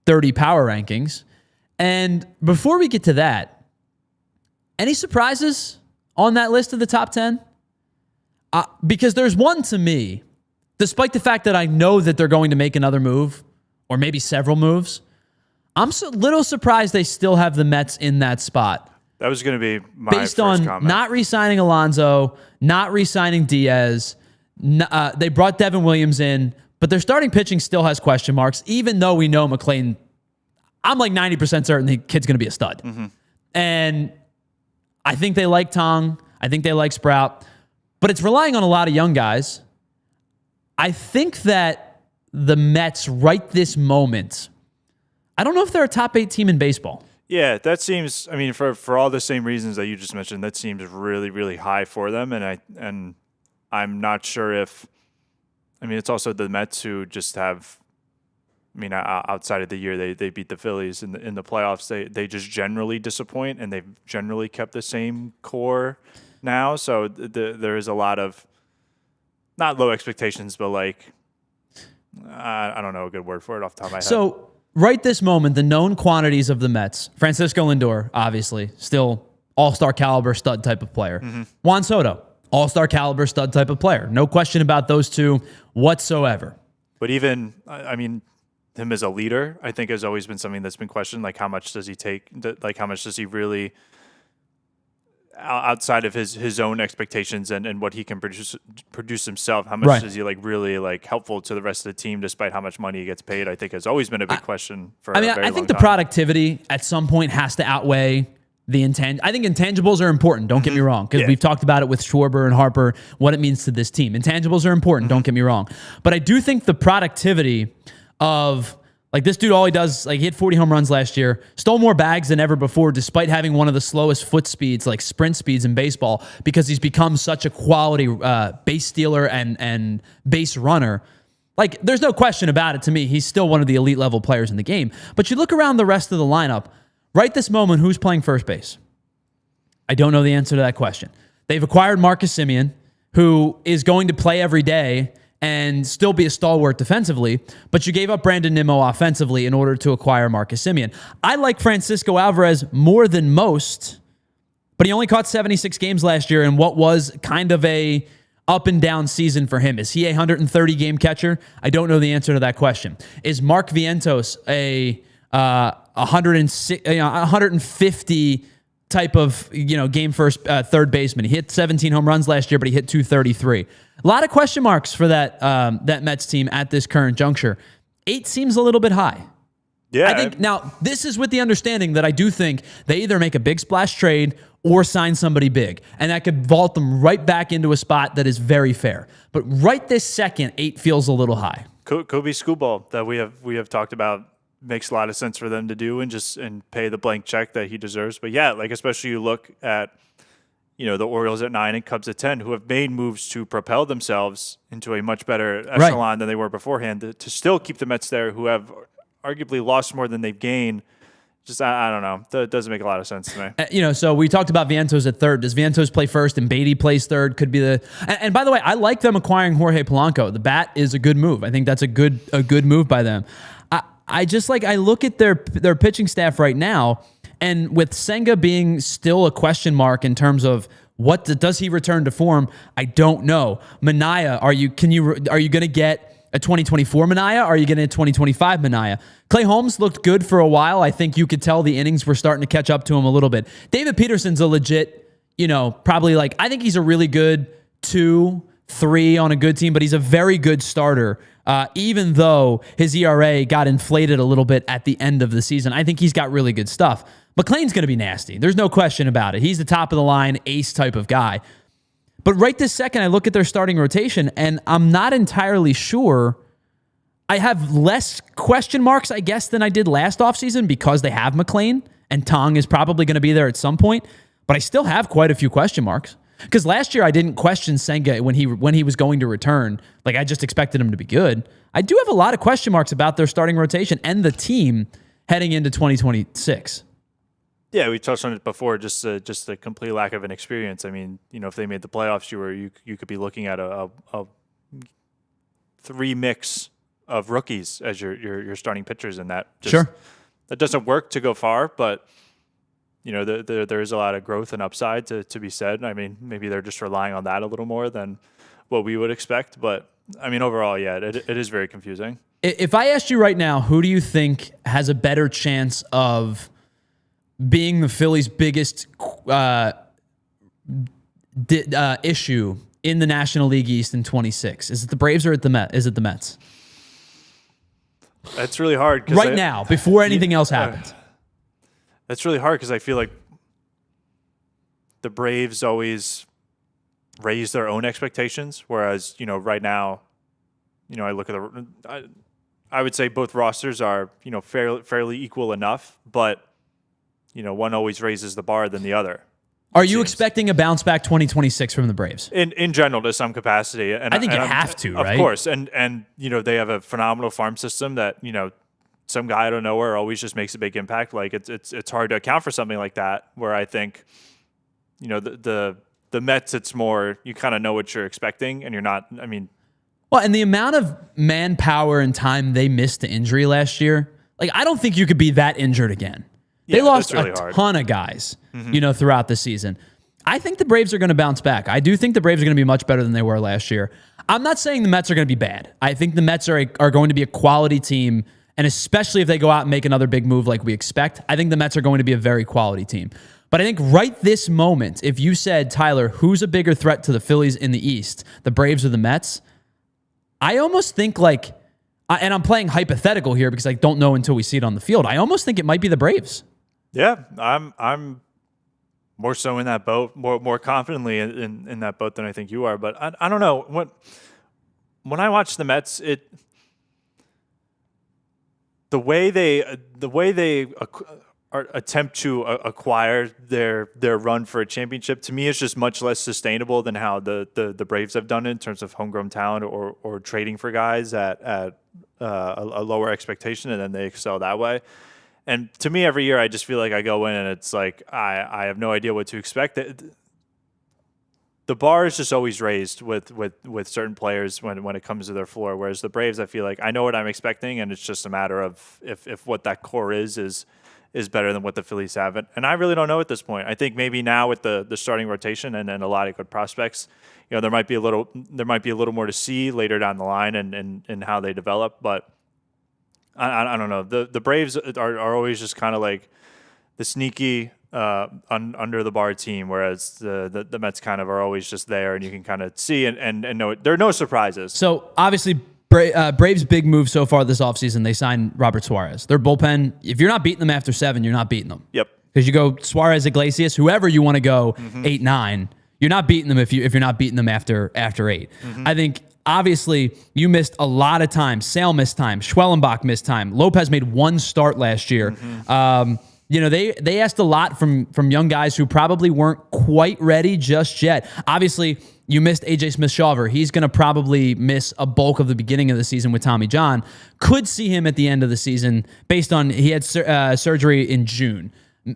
30 power rankings. And before we get to that, any surprises on that list of the top 10? Because there's one to me, despite the fact that I know that they're going to make another move, or maybe several moves, I'm a little surprised they still have the Mets in that spot. That was going to be my based first on comment. Not re-signing Alonso, not re-signing Diaz. They brought Devin Williams in, but their starting pitching still has question marks, even though we know McClain, I'm like 90% certain the kid's going to be a stud. Mm-hmm. And I think they like Tong. I think they like Sprout. But it's relying on a lot of young guys. I think that the Mets right this moment, I don't know if they're a top 8 team in baseball. Yeah, that seems, I mean, for all the same reasons that you just mentioned, that seems really, really high for them. And I'm not sure if, I mean, it's also the Mets who just have, I mean, outside of the year they beat the Phillies in the playoffs, they just generally disappoint, and they've generally kept the same core now. So there is a lot of, not low expectations, but like, I don't know a good word for it off the top of my head. So right this moment, the known quantities of the Mets, Francisco Lindor, obviously, still all-star caliber stud type of player. Mm-hmm. Juan Soto, all-star caliber stud type of player. No question about those two whatsoever. But even, I mean, him as a leader, I think has always been something that's been questioned. Like, how much does he take? Like, how much does he really, outside of his own expectations and what he can produce himself, how much is he like really like helpful to the rest of the team despite how much money he gets paid? I think has always been a big question for a very long time. I think the productivity at some point has to outweigh the intangibles. I think intangibles are important, don't get me wrong, because we've talked about it with Schwarber and Harper, what it means to this team. Intangibles are important, don't get me wrong. But I do think the productivity of, like, this dude, all he does, like, he hit 40 home runs last year, stole more bags than ever before, despite having one of the slowest foot speeds, like sprint speeds in baseball, because he's become such a quality base stealer and base runner. Like, there's no question about it to me. He's still one of the elite level players in the game. But you look around the rest of the lineup, right this moment, who's playing first base? I don't know the answer to that question. They've acquired Marcus Semien, who is going to play every day and still be a stalwart defensively, but you gave up Brandon Nimmo offensively in order to acquire Marcus Semien. I like Francisco Alvarez more than most, but he only caught 76 games last year in what was kind of a up and down season for him. Is he a 130-game catcher? I don't know the answer to that question. Is Mark Vientos a 150 type of game first third baseman? He hit 17 home runs last year, but he hit 233. A lot of question marks for that Mets team at this current juncture. 8 seems a little bit high. Yeah. I think now this is with the understanding that I do think they either make a big splash trade or sign somebody big, and that could vault them right back into a spot that is very fair. But right this second, 8 feels a little high. Kobe Skubal that we have talked about makes a lot of sense for them to do and pay the blank check that he deserves. But yeah, like especially you look at the Orioles at 9 and Cubs at 10, who have made moves to propel themselves into a much better echelon than they were beforehand, to still keep the Mets there, who have arguably lost more than they've gained. Just, I don't know. That doesn't make a lot of sense to me. So we talked about Vientos at third. Does Vientos play first and Beatty plays third? Could be the. And by the way, I like them acquiring Jorge Polanco. The bat is a good move. I think that's a good move by them. I just I look at their pitching staff right now, and with Senga being still a question mark in terms of does he return to form? I don't know. Minaya, are you going to get a 2024 Minaya? Or are you getting a 2025 Minaya? Clay Holmes looked good for a while. I think you could tell the innings were starting to catch up to him a little bit. David Peterson's a legit, probably I think he's a really good 2, 3 on a good team, but he's a very good starter. Even though his ERA got inflated a little bit at the end of the season, I think he's got really good stuff. McLean's going to be nasty. There's no question about it. He's the top of the line ace type of guy. But right this second, I look at their starting rotation, and I'm not entirely sure. I have less question marks, I guess, than I did last offseason because they have McLean, and Tong is probably going to be there at some point. But I still have quite a few question marks. Because last year, I didn't question Senga when he was going to return. I just expected him to be good. I do have a lot of question marks about their starting rotation and the team heading into 2026. Yeah, we touched on it before, just a complete lack of an experience. I mean, if they made the playoffs, you could be looking at a 3 mix of rookies as your starting pitchers, and that doesn't work to go far, but there is a lot of growth and upside to be said. I mean, maybe they're just relying on that a little more than what we would expect, but I mean, overall, yeah, it is very confusing. If I asked you right now, who do you think has a better chance of being the Phillies' biggest issue in the National League East in 26? Is it the Braves or is it the Mets? That's really hard. Now, before anything else happens. That's really hard because I feel like the Braves always raise their own expectations, whereas, right now, I look at I would say both rosters are, fairly equal enough, but one always raises the bar than the other. Are you expecting a bounce back 2026 from the Braves? In general, to some capacity. And I think you have to, right? Of course. And they have a phenomenal farm system that, some guy out of nowhere always just makes a big impact. It's hard to account for something like that, where I think, the Mets, it's more, you kind of know what you're expecting and you're not, Well, and the amount of manpower and time they missed to injury last year, I don't think you could be that injured again. They lost really a ton of guys, throughout the season. I think the Braves are going to bounce back. I do think the Braves are going to be much better than they were last year. I'm not saying the Mets are going to be bad. I think the Mets are going to be a quality team, and especially if they go out and make another big move like we expect, I think the Mets are going to be a very quality team. But I think right this moment, if you said, Tyler, who's a bigger threat to the Phillies in the East, the Braves or the Mets, I almost think and I'm playing hypothetical here because I don't know until we see it on the field, I almost think it might be the Braves. Yeah, I'm more so in that boat, more confidently in that boat than I think you are. But I don't know. When I watch the Mets, the way they attempt to acquire their run for a championship, to me, is just much less sustainable than how the Braves have done it in terms of homegrown talent or trading for guys at a lower expectation, and then they excel that way. And to me, every year, I just feel like I go in and it's like I have no idea what to expect. The bar is just always raised with certain players when it comes to their floor. Whereas the Braves, I feel like I know what I'm expecting, and it's just a matter of if what that core is better than what the Phillies have. And I really don't know at this point. I think maybe now with the starting rotation and a lot of good prospects, there might be a little more to see later down the line and how they develop, but. I don't know. The Braves are always just kind of like the sneaky under the bar team, whereas the Mets kind of are always just there, and you can kind of see and know it. There are no surprises. So obviously, Braves' big move so far this offseason, they signed Robert Suarez. Their bullpen, if you're not beating them after 7, you're not beating them. Yep. Because you go Suarez, Iglesias, whoever you want to go, 8, 9. You're not beating them if you're not beating them after 8. I think. Obviously, you missed a lot of time. Sale missed time. Schwellenbach missed time. Lopez made 1 start last year. they asked a lot from young guys who probably weren't quite ready just yet. Obviously, you missed AJ Smith-Shawver. He's going to probably miss a bulk of the beginning of the season with Tommy John. Could see him at the end of the season based on he had surgery in June.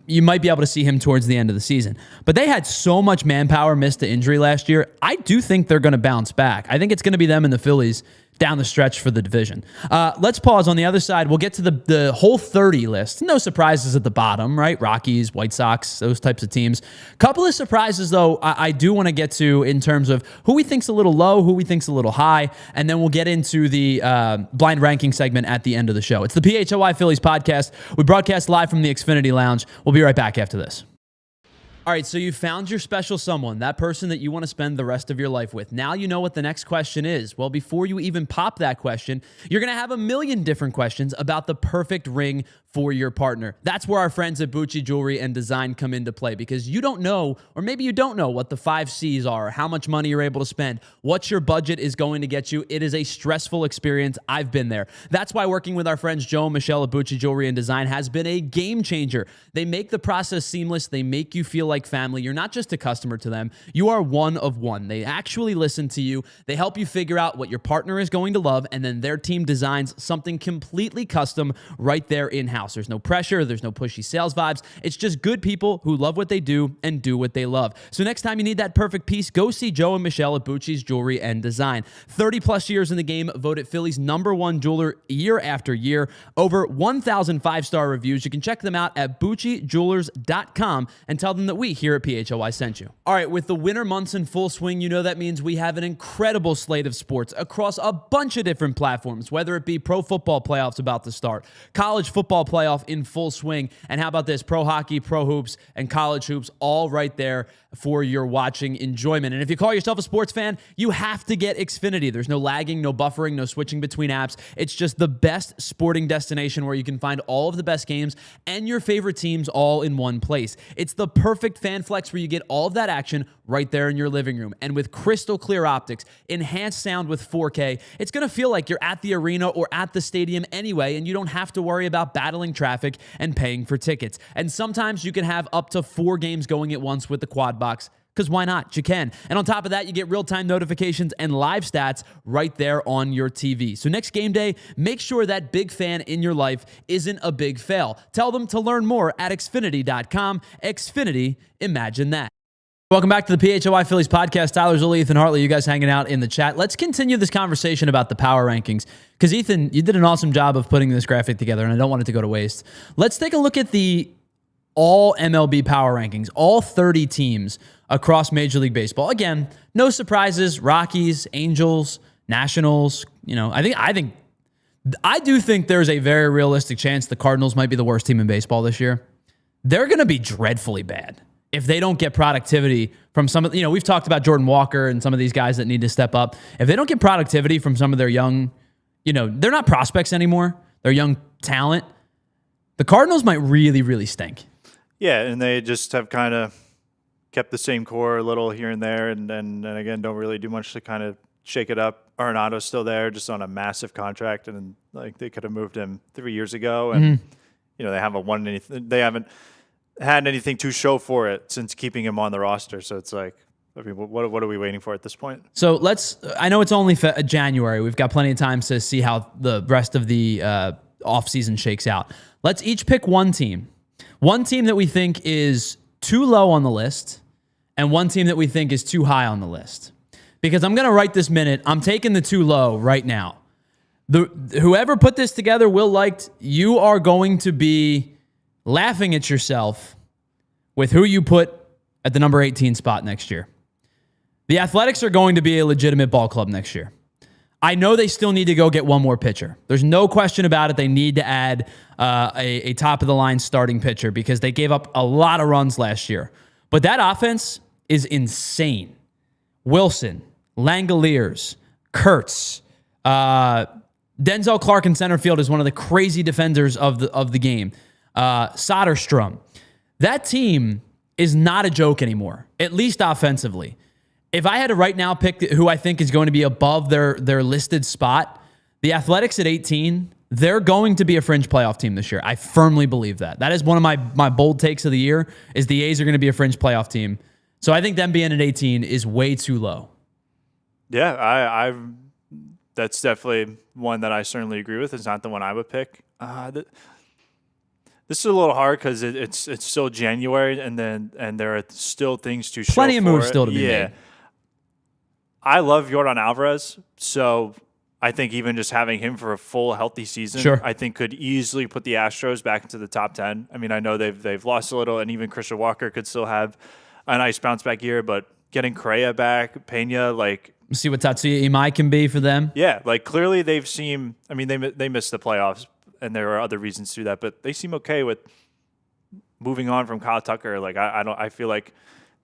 You might be able to see him towards the end of the season. But they had so much manpower missed to injury last year. I do think they're going to bounce back. I think it's going to be them and the Phillies down the stretch for the division. Let's pause on the other side. We'll get to the whole 30 list. No surprises at the bottom, right? Rockies, White Sox, those types of teams. Couple of surprises, though, I do want to get to in terms of who we think's a little low, who we think's a little high, and then we'll get into the blind ranking segment at the end of the show. It's the PHLY Phillies podcast. We broadcast live from the Xfinity Lounge. We'll be right back after this. All right, so you found your special someone, that person that you want to spend the rest of your life with. Now you know what the next question is. Well, before you even pop that question, you're going to have a million different questions about the perfect ring for your partner. That's where our friends at Bucci Jewelry and Design come into play, because you don't know, or maybe you don't know what the 5 C's are, how much money you're able to spend, what your budget is going to get you. It is a stressful experience. I've been there. That's why working with our friends Joe and Michelle at Bucci Jewelry and Design has been a game changer. They make the process seamless. They make you feel like family. You're not just a customer to them. You are one of one. They actually listen to you. They help you figure out what your partner is going to love, and then their team designs something completely custom right there in-house. There's no pressure. There's no pushy sales vibes. It's just good people who love what they do and do what they love. So next time you need that perfect piece, go see Joe and Michelle at Bucci's Jewelry and Design. 30 plus years in the game, voted Philly's #1 jeweler year after year. Over 1,000 5-star reviews. You can check them out at BucciJewelers.com and tell them that we here at PHLY sent you. All right, with the winter months in full swing, you know that means we have an incredible slate of sports across a bunch of different platforms, whether it be pro football playoffs about to start, college football playoff in full swing, and how about this, pro hockey, pro hoops, and college hoops, all right there for your watching enjoyment. And if you call yourself a sports fan, you have to get Xfinity. There's no lagging, no buffering, no switching between apps. It's just the best sporting destination where you can find all of the best games and your favorite teams all in one place. It's the perfect fan flex where you get all of that action right there in your living room. And with crystal clear optics, enhanced sound with 4K, it's going to feel like you're at the arena or at the stadium anyway, and you don't have to worry about battling traffic and paying for tickets. And sometimes you can have up to 4 games going at once with the quad box, because why not? You can. And on top of that, you get real-time notifications and live stats right there on your TV. So next game day, make sure that big fan in your life isn't a big fail. Tell them to learn more at Xfinity.com. Xfinity, imagine that. Welcome back to the PHLY Phillies podcast. Tyler Zulli, Ethan Hartley, you guys hanging out in the chat. Let's continue this conversation about the power rankings, because Ethan, you did an awesome job of putting this graphic together, and I don't want it to go to waste. Let's take a look at the all MLB power rankings, all 30 teams across Major League Baseball. Again, no surprises. Rockies, Angels, Nationals. I do think there's a very realistic chance the Cardinals might be the worst team in baseball this year. They're going to be dreadfully bad if they don't get productivity from some of, we've talked about Jordan Walker and some of these guys that need to step up. If they don't get productivity from some of their young, they're not prospects anymore. They're young talent. The Cardinals might really, really stink. Yeah, and they just have kind of kept the same core a little here and there, and again, don't really do much to kind of shake it up. Arenado's still there, just on a massive contract, and they could have moved him 3 years ago, and they haven't won anything. They haven't had anything to show for it since keeping him on the roster. So it's like, what are we waiting for at this point? So I know it's only January. We've got plenty of time to see how the rest of the offseason shakes out. Let's each pick one team that we think is too low on the list, and one team that we think is too high on the list. Because I'm going to right this minute, I'm taking the too low right now. Whoever put this together, Will liked, you are going to be laughing at yourself with who you put at the number 18 spot next year. The Athletics are going to be a legitimate ball club next year. I know they still need to go get one more pitcher. There's no question about it. They need to add a top-of-the-line starting pitcher because they gave up a lot of runs last year. But that offense is insane. Wilson, Langoliers, Kurtz, Denzel Clark in center field is one of the crazy defenders of the game. Soderstrom. That team is not a joke anymore, at least offensively. If I had to right now pick who I think is going to be above their listed spot, the Athletics at 18 they're going to be a fringe playoff team this year. I firmly believe that. That is one of my bold takes of the year is the A's are going to be a fringe playoff team. So I think them being at 18 is way too low. Yeah, I that's definitely one that I certainly agree with. It's not the one I would pick. This is a little hard because it's still January, and there are still things to show. Plenty of moves still to be made. I love Yordan Alvarez, so I think even just having him for a full healthy season, I think could easily put the Astros back into the top 10. I mean, I know they've lost a little, and even Christian Walker could still have a nice bounce back year, but getting Correa back, Pena, see what Tatsuya Imai can be for them. Yeah, clearly they've seen. I mean, they missed the playoffs, and there are other reasons to that, but they seem okay with moving on from Kyle Tucker. I feel like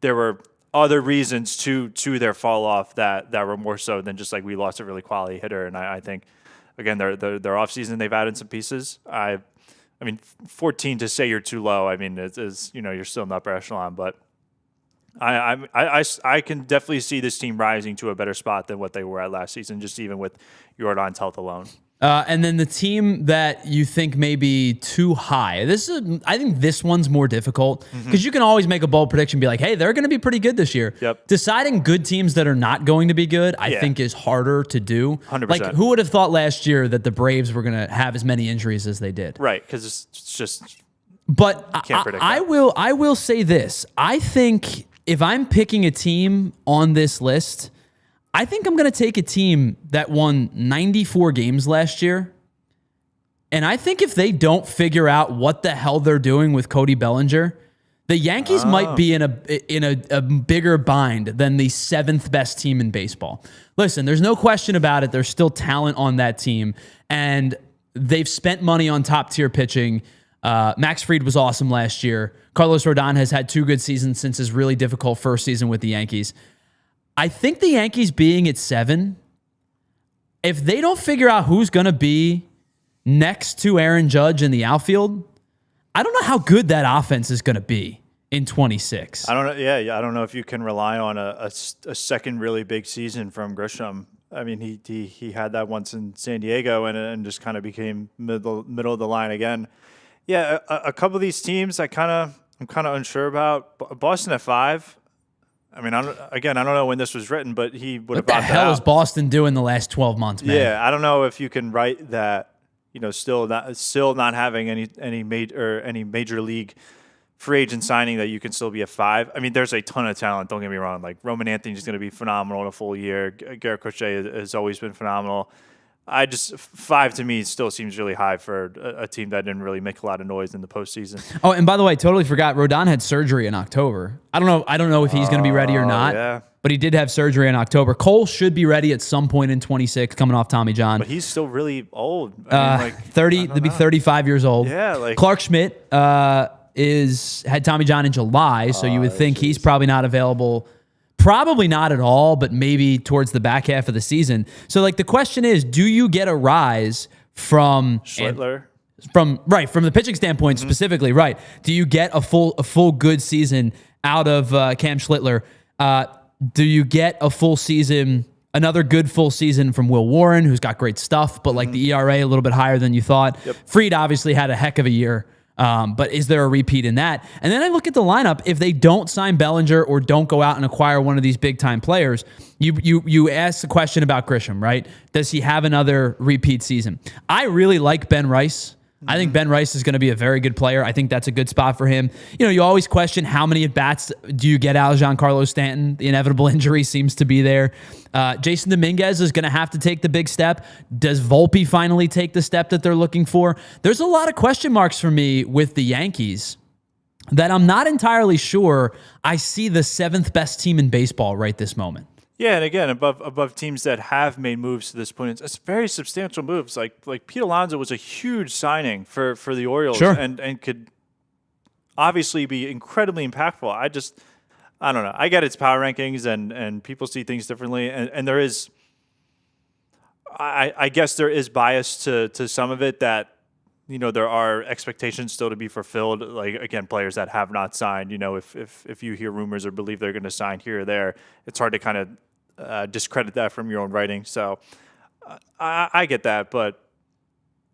there were other reasons to their fall off that were more so than just we lost a really quality hitter. And I think again their offseason they've added some pieces. I mean 14 to say you're too low. I mean it's you're still in the upper echelon, but I can definitely see this team rising to a better spot than what they were at last season, just even with Yordan's health alone. And then the team that you think may be too high. I think this one's more difficult because you can always make a bold prediction, be like, hey, they're going to be pretty good this year. Yep. Deciding good teams that are not going to be good, I think, is harder to do. 100%. Who would have thought last year that the Braves were going to have as many injuries as they did? Right, because it's just. But can't predict I will say this. I think if I'm picking a team on this list, I think I'm going to take a team that won 94 games last year. And I think if they don't figure out what the hell they're doing with Cody Bellinger, the Yankees might be in a bigger bind than the 7th best team in baseball. Listen, there's no question about it. There's still talent on that team. And they've spent money on top-tier pitching. Max Fried was awesome last year. Carlos Rodon has had 2 good seasons since his really difficult first season with the Yankees. I think the Yankees being at 7, if they don't figure out who's going to be next to Aaron Judge in the outfield, I don't know how good that offense is going to be in 26. I don't know. Yeah, I don't know if you can rely on a second really big season from Grisham. I mean, he had that once in San Diego and just kind of became middle of the line again. Yeah, a couple of these teams I'm kind of unsure about. Boston at 5. I mean, I don't know when this was written, but he would have bought that out. What the hell is Boston doing the last 12 months, man? Yeah, I don't know if you can write that. Still not having any major league free agent signing that you can still be at 5. I mean, there's a ton of talent. Don't get me wrong. Roman Anthony is going to be phenomenal in a full year. Garrett Crochet has always been phenomenal. 5 to me still seems really high for a team that didn't really make a lot of noise in the postseason. Oh, and by the way, totally forgot. Rodon had surgery in October. I don't know if he's going to be ready or not. Yeah. But he did have surgery in October. Cole should be ready at some point in 26, coming off Tommy John. But he's still really old. 30. They'll be 35 years old. Yeah, Clark Schmidt had Tommy John in July, so you would think he's probably not available. Probably not at all, but maybe towards the back half of the season. So, the question is, do you get a rise from Schlittler? From the pitching standpoint specifically, right? Do you get a full good season out of Cam Schlittler? Do you get a full season, another good full season from Will Warren, who's got great stuff, but the ERA a little bit higher than you thought? Yep. Fried obviously had a heck of a year. But is there a repeat in that? And then I look at the lineup. If they don't sign Bellinger or don't go out and acquire one of these big-time players, you ask the question about Grisham, right? Does he have another repeat season? I really like Ben Rice. I think Ben Rice is going to be a very good player. I think that's a good spot for him. You always question how many at-bats do you get out of Giancarlo Stanton? The inevitable injury seems to be there. Jason Dominguez is going to have to take the big step. Does Volpe finally take the step that they're looking for? There's a lot of question marks for me with the Yankees that I'm not entirely sure I see the 7th best team in baseball right this moment. Yeah, and again, above teams that have made moves to this point, it's very substantial moves. Like Pete Alonso was a huge signing for the Orioles, sure. and could obviously be incredibly impactful. I don't know. I get its power rankings, and people see things differently, and there is, I guess there is bias to some of it that, there are expectations still to be fulfilled. Again, players that have not signed, if you hear rumors or believe they're going to sign here or there, it's hard to kind of discredit that from your own writing. So I get that, but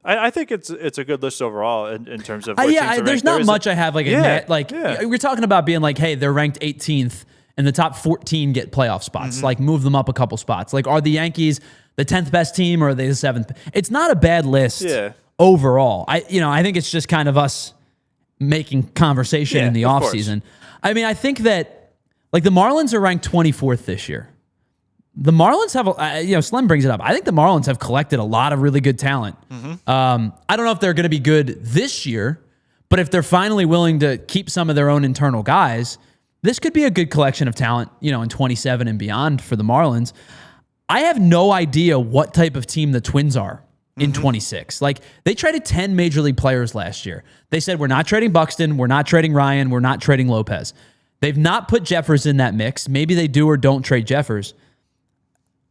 I think it's a good list overall in terms of where teams are there's ranked. not much I have like a net, like we're talking about being like, hey, they're ranked 18th and the top 14 get playoff spots. Like move them up a couple spots. Like are the Yankees the 10th best team or are they the 7th? It's not a bad list overall. I think it's just kind of us making conversation in the offseason. I mean, I think that like the Marlins are ranked 24th this year. The Marlins have, Slim brings it up. I think the Marlins have collected a lot of really good talent. I don't know if they're going to be good this year, but if they're finally willing to keep some of their own internal guys, this could be a good collection of talent, in 27 and beyond for the Marlins. I have no idea what type of team the Twins are in 26. Like, they traded 10 major league players last year. They said, we're not trading Buxton, we're not trading Ryan, we're not trading Lopez. They've not put Jeffers in that mix. Maybe they do or don't trade Jeffers.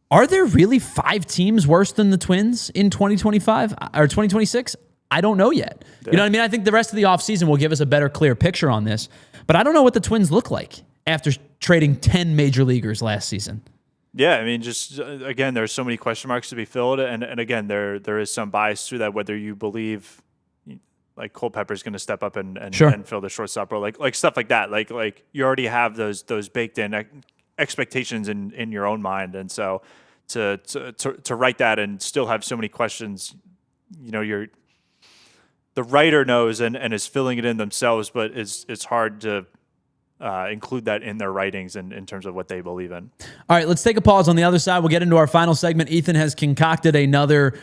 Are there really 5 teams worse than the Twins in 2025 or 2026? I don't know yet. You know what I mean? I think the rest of the offseason will give us a better, clear picture on this. But I don't know what the Twins look like after trading 10 major leaguers last season. Yeah, I mean, just again, there's so many question marks to be filled. And again, there is some bias to that, whether you believe like Culpepper is going to step up and fill the shortstop role, like stuff like that. Like you already have those baked in expectations in your own mind, and so to write that and still have so many questions, the writer knows and is filling it in themselves, but it's hard to include that in their writings and in terms of what they believe in. All right, let's take a pause. On the other side, we'll get into our final segment. Ethan has concocted another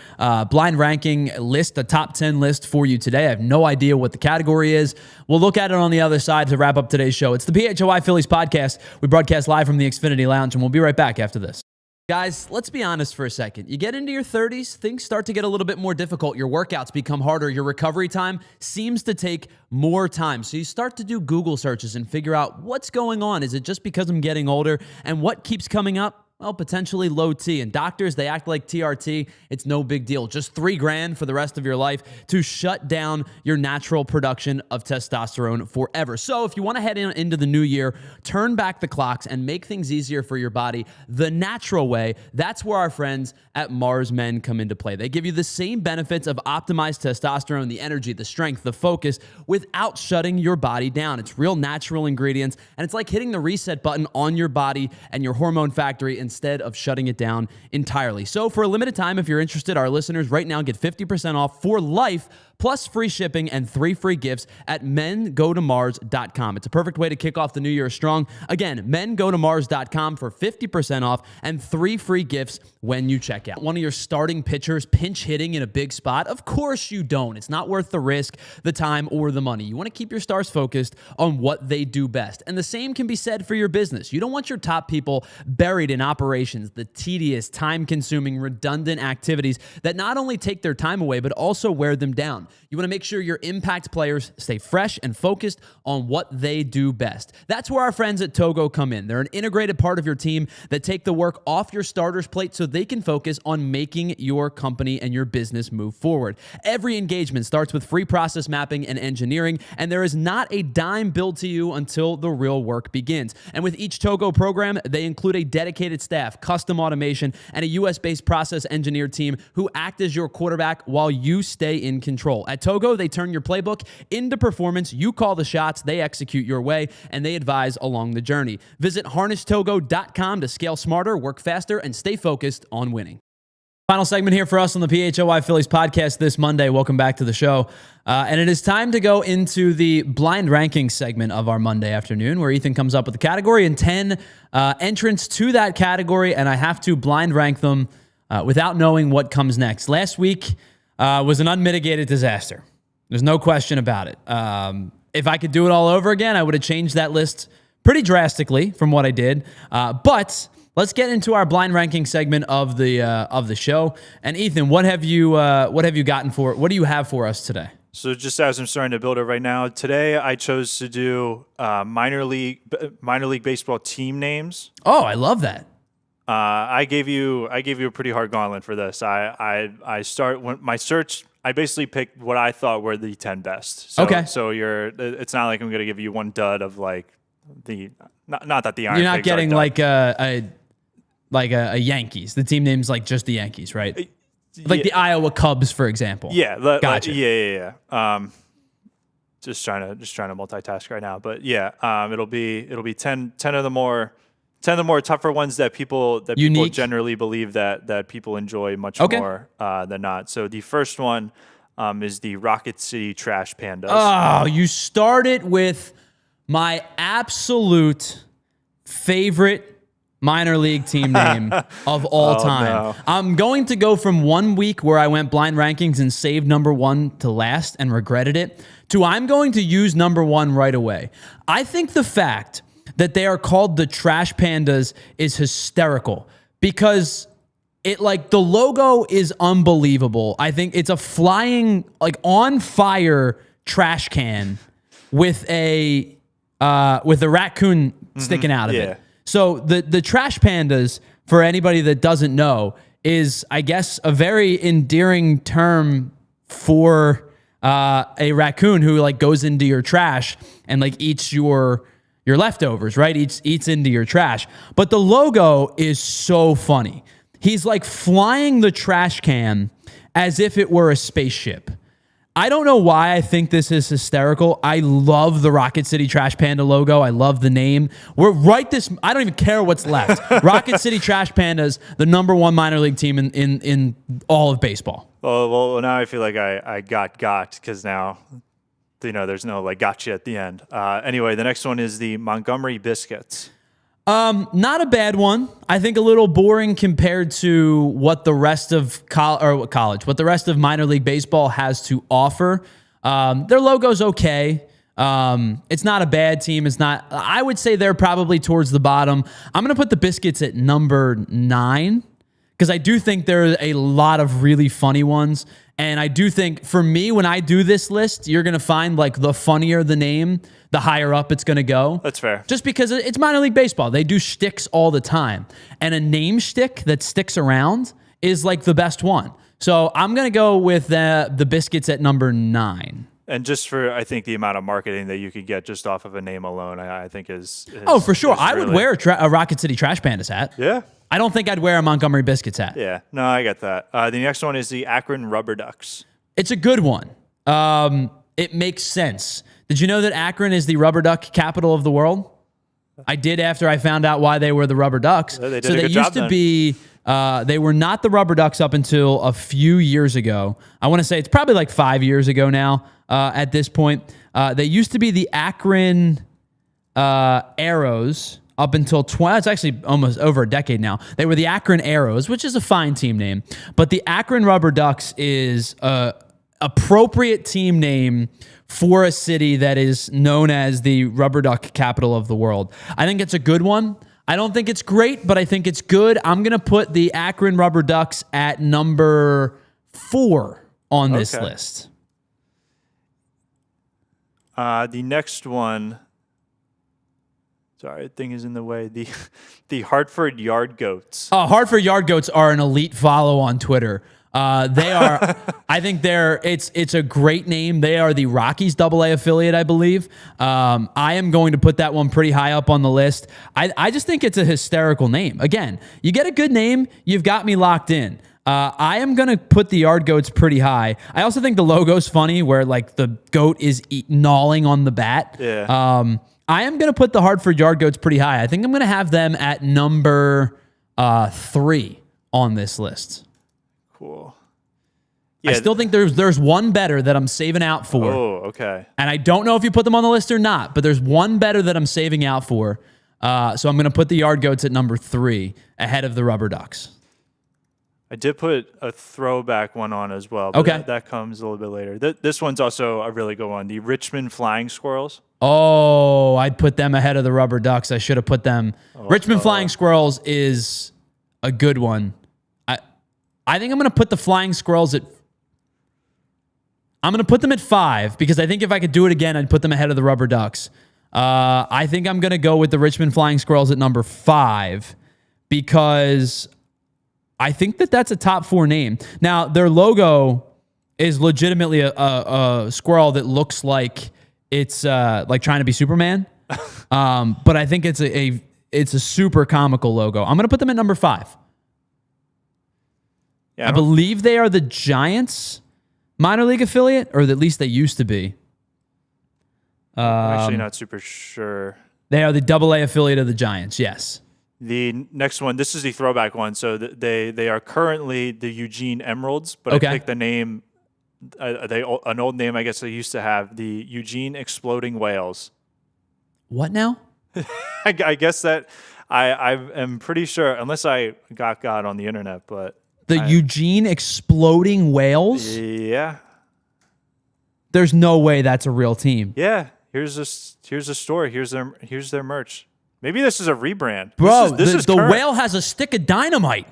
blind ranking list, a top 10 list for you today. I have no idea what the category is. We'll look at it on the other side to wrap up today's show. It's the PHLY Phillies podcast. We broadcast live from the Xfinity Lounge, and we'll be right back after this. Guys, let's be honest for a second. You get into your 30s, things start to get a little bit more difficult. Your workouts become harder. Your recovery time seems to take more time. So you start to do Google searches and figure out what's going on. Is it just because I'm getting older? And what keeps coming up? Well, potentially low T. And doctors, they act like TRT. It's no big deal. Just $3,000 for the rest of your life to shut down your natural production of testosterone forever. So if you want to head into the new year, turn back the clocks and make things easier for your body the natural way, that's where our friends at Mars Men come into play. They give you the same benefits of optimized testosterone, the energy, the strength, the focus, without shutting your body down. It's real natural ingredients, and it's like hitting the reset button on your body and your hormone factory instead of shutting it down entirely. So for a limited time, if you're interested, our listeners right now get 50% off for life, plus free shipping and 3 free gifts at mengotomars.com. It's a perfect way to kick off the new year strong. Again, mengotomars.com for 50% off and 3 free gifts when you check out. One of your starting pitchers pinch hitting in a big spot? Of course you don't. It's not worth the risk, the time, or the money. You want to keep your stars focused on what they do best. And the same can be said for your business. You don't want your top people buried in operations, the tedious, time-consuming, redundant activities that not only take their time away, but also wear them down. You want to make sure your impact players stay fresh and focused on what they do best. That's where our friends at Togo come in. They're an integrated part of your team that take the work off your starter's plate so they can focus on making your company and your business move forward. Every engagement starts with free process mapping and engineering, and there is not a dime billed to you until the real work begins. And with each Togo program, they include a dedicated staff, custom automation, and a US-based process engineer team who act as your quarterback while you stay in control. At Togo, they turn your playbook into performance. You call the shots, they execute your way, and they advise along the journey. Visit harnesstogo.com to scale smarter, work faster, and stay focused on winning. Final segment here for us on the PHLY Phillies podcast this Monday. Welcome back to the show. And it is time to go into the blind ranking segment of our Monday afternoon, where Ethan comes up with a category and 10 entrants to that category, and I have to blind rank them without knowing what comes next. Last week was an unmitigated disaster. There's no question about it. If I could do it all over again, I would have changed that list pretty drastically from what I did. But let's get into our blind ranking segment of the show. And Ethan, what have you gotten for? What do you have for us today? So just as I'm starting to build it right now, today I chose to do minor league baseball team names. Oh, I love that. I gave you a pretty hard gauntlet for this. I start when my search. I basically picked what I thought were the 10 best. So, okay. So it's not like I'm going to give you one dud of like the not that the Iron. You're not Pigs getting like a Yankees. The team name's like just the Yankees, right? Like the Iowa Cubs, for example. Yeah. Gotcha. Yeah. Just trying to multitask right now, but yeah, it'll be 10 of the more tougher ones that people generally believe that people enjoy much more than not. So the first one is the Rocket City Trash Pandas. Oh, you started with my absolute favorite minor league team name of all time. No. I'm going to go from 1 week where I went blind rankings and saved number one to last and regretted it, to I'm going to use number one right away. I think the fact that they are called the Trash Pandas is hysterical because it, like, the logo is unbelievable. I think it's a flying, like, on fire trash can with a raccoon sticking out of it. So the Trash Pandas, for anybody that doesn't know, is, I guess, a very endearing term for a raccoon who, like, goes into your trash and, like, eats your leftovers, right? Eats into your trash. But the logo is so funny. He's, like, flying the trash can as if it were a spaceship. I don't know why I think this is hysterical. I love the Rocket City Trash Panda logo. I love the name. I don't even care what's left. Rocket City Trash Pandas, the number one minor league team in all of baseball. Well, now I feel like I got because now, there's no, like, gotcha at the end. Anyway, the next one is the Montgomery Biscuits. Not a bad one. I think a little boring compared to what the rest of what the rest of minor league baseball has to offer. Their logo's okay. It's not a bad team. I would say they're probably towards the bottom. I'm going to put the Biscuits at number 9 because I do think there are a lot of really funny ones. And I do think, for me, when I do this list, you're going to find, like, the funnier the name, the higher up it's going to go. That's fair. Just because it's minor league baseball. They do shticks all the time. And a name shtick that sticks around is, like, the best one. So I'm going to go with the Biscuits at number 9. And just for, I think, the amount of marketing that you could get just off of a name alone, I think is oh, for sure. I would wear a Rocket City Trash Pandas hat. Yeah. I don't think I'd wear a Montgomery Biscuits hat. Yeah. No, I get that. The next one is the Akron Rubber Ducks. It's a good one. It makes sense. Did you know that Akron is the rubber duck capital of the world? I did after I found out why they were the Rubber Ducks. Yeah, so they used to be, they were not the Rubber Ducks up until a few years ago. I want to say it's probably like 5 years ago now at this point. They used to be the Akron Arrows up until it's actually almost over a decade now. They were the Akron Arrows, which is a fine team name. But the Akron Rubber Ducks is a appropriate team name for a city that is known as the rubber duck capital of the world. I think it's a good one. I don't think it's great, but I think it's good. I'm going to put the Akron Rubber Ducks at number 4 on this list. The next one, sorry, the thing is in the way. The Hartford Yard Goats. Hartford Yard Goats are an elite follow on Twitter. They are, I think it's a great name. They are the Rockies AA affiliate, I believe. I am going to put that one pretty high up on the list. I just think it's a hysterical name. Again, you get a good name, you've got me locked in. I am going to put the Yard Goats pretty high. I also think the logo's funny where, like, the goat is gnawing on the bat. Yeah. I am going to put the Hartford Yard Goats pretty high. I think I'm going to have them at number 3 on this list. Cool. Yeah, I still think there's one better that I'm saving out for. Oh, okay. And I don't know if you put them on the list or not, but there's one better that I'm saving out for. So I'm going to put the Yard Goats at number 3 ahead of the Rubber Ducks. I did put a throwback one on as well. But okay. That comes a little bit later. This one's also a really good one. The Richmond Flying Squirrels. Oh, I'd put them ahead of the Rubber Ducks. I should have put them. Richmond Flying Squirrels is a good one. I think I'm going to put the Flying Squirrels I'm going to put them at 5 because I think if I could do it again, I'd put them ahead of the Rubber Ducks. I think I'm going to go with the Richmond Flying Squirrels at number 5 because I think that's a top 4 name. Now, their logo is legitimately a squirrel that looks like it's like trying to be Superman. But I think it's a super comical logo. I'm going to put them at number 5. Yeah, I believe they are the Giants minor league affiliate, or at least they used to be. I'm actually not super sure. They are the AA affiliate of the Giants, yes. The next one, this is the throwback one. So they are currently the Eugene Emeralds, but Okay. I picked the name, an old name I guess they used to have, the Eugene Exploding Whales. What now? I guess that I am pretty sure, unless I got on the internet, but The Eugene Exploding Whales? yeah, There's no way that's a real team. yeah. Here's a story. Here's their merch. Maybe this is a rebrand, Bro. This is the current. whale has a stick of dynamite.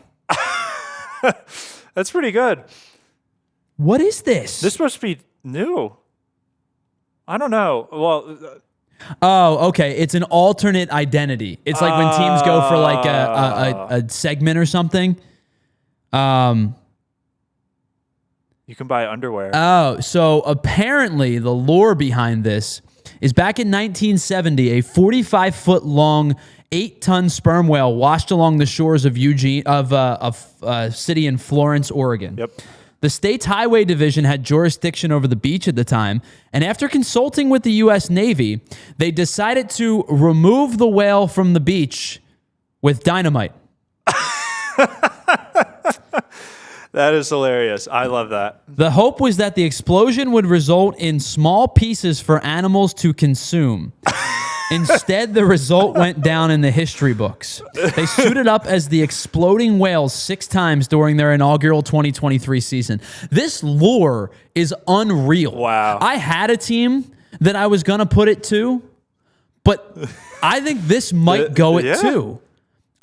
That's pretty good. What is this? This must be new. I don't know. Well, Oh, okay. It's an alternate identity. It's like when teams go for like a segment or something. you can buy underwear. Oh, so apparently the lore behind this is back in 1970, a 45-foot long, 8-ton sperm whale washed along the shores of a city in Florence, Oregon. Yep. The state's highway division had jurisdiction over the beach at the time, and after consulting with the U.S. Navy, they decided to remove the whale from the beach with dynamite. That is hilarious. I love that. The hope was that the explosion would result in small pieces for animals to consume. Instead, the result went down in the history books. They suited up as the Exploding Whales 6 times during their inaugural 2023 season. This lore is unreal. Wow. I had a team that I was going to put it to, but I think this might go at 2.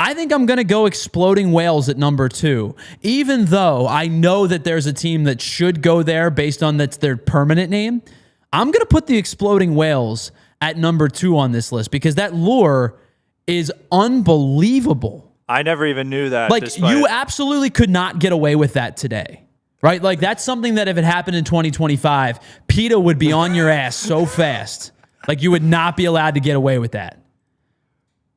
I think I'm going to go Exploding Whales at number 2, even though I know that there's a team that should go there based on that's their permanent name. I'm going to put the Exploding Whales at number 2 on this list because that lore is unbelievable. I never even knew that. Like, you absolutely could not get away with that today, right? Like, that's something that if it happened in 2025, PETA would be on your ass so fast. Like, you would not be allowed to get away with that.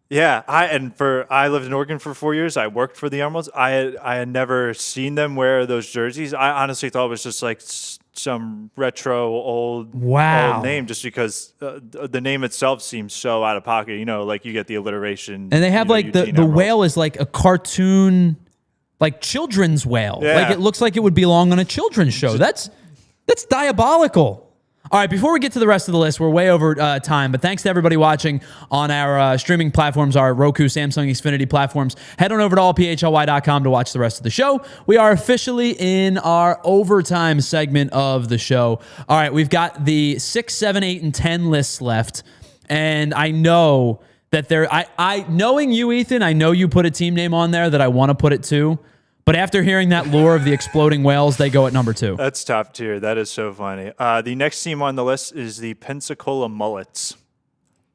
Yeah, I lived in Oregon for 4 years. I worked for the Emeralds. I had never seen them wear those jerseys. I honestly thought it was just like some retro old name, just because the name itself seems so out of pocket. You know, like you get the alliteration, and they have like the whale is like a cartoon, like children's whale. Yeah. Like it looks like it would belong on a children's show. That's diabolical. All right, before we get to the rest of the list, we're way over time, but thanks to everybody watching on our streaming platforms, our Roku, Samsung, Xfinity platforms. Head on over to allphly.com to watch the rest of the show. We are officially in our overtime segment of the show. All right, we've got the 6, 7, 8, and 10 lists left, and I know that knowing you, Ethan, I know you put a team name on there that I want to put it to. But after hearing that lore of the Exploding Whales, they go at number 2. That's top tier. That is so funny. The next team on the list is the Pensacola Mullets.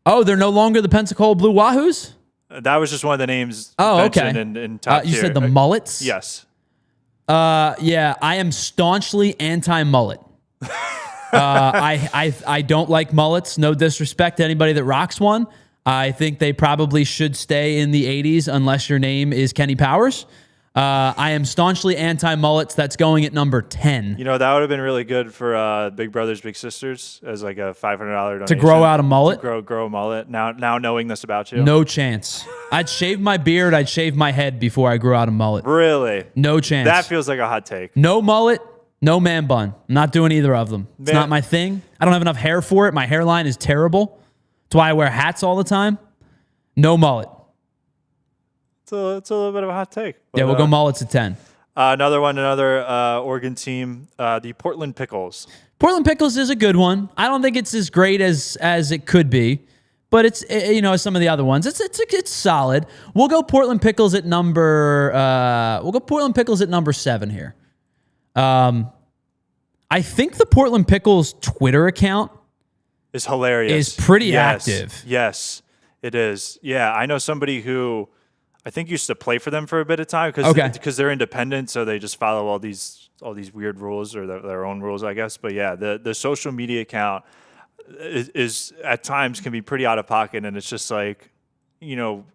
Oh, they're no longer the Pensacola Blue Wahoos? That was just one of the names Okay. mentioned in top tier. You said the Mullets? Yes. Yeah, I am staunchly anti-mullet. I don't like mullets. No disrespect to anybody that rocks one. I think they probably should stay in the 80s unless your name is Kenny Powers. I am staunchly anti-mullets. That's going at number 10. You know, that would have been really good for Big Brothers Big Sisters as like a $500 donation. To grow out a mullet? To grow a mullet. Now knowing this about you. No chance. I'd shave my beard. I'd shave my head before I grew out a mullet. Really? No chance. That feels like a hot take. No mullet, no man bun. I'm not doing either of them. It's not my thing. I don't have enough hair for it. My hairline is terrible. That's why I wear hats all the time. No mullet. It's a little bit of a hot take. But, Yeah, we'll go mullets at 10. Another Oregon team, the Portland Pickles. Portland Pickles is a good one. I don't think it's as great as it could be, but it's some of the other ones. It's solid. We'll go Portland Pickles at number 7 here. I think the Portland Pickles Twitter account is hilarious. Is pretty active. Yes, it is. Yeah, I know somebody who I think used to play for them for a bit of time because they're independent, so they just follow all these weird rules or their own rules, I guess. But yeah, the social media account is at times can be pretty out of pocket, and it's just like, you know,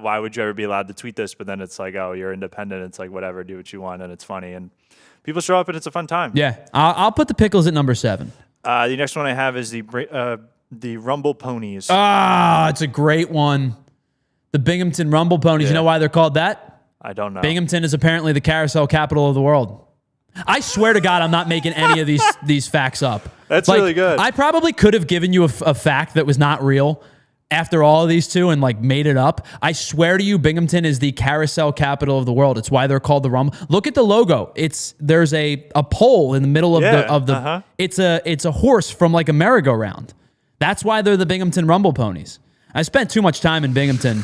why would you ever be allowed to tweet this? But then it's like, oh, you're independent. It's like, whatever, do what you want. And it's funny. And people show up and it's a fun time. Yeah. I'll put the Pickles at number 7. The next one I have is the Rumble Ponies. It's a great one. The Binghamton Rumble Ponies. You know why they're called that? I don't know. Binghamton is apparently the carousel capital of the world. I swear to God, I'm not making any of these facts up. That's really good. I probably could have given you a fact that was not real after all of these two and like made it up. I swear to you, Binghamton is the carousel capital of the world. It's why they're called the Rumble. Look at the logo. There's a pole in the middle of the it's a horse from like a merry-go-round. That's why they're the Binghamton Rumble Ponies. I spent too much time in Binghamton.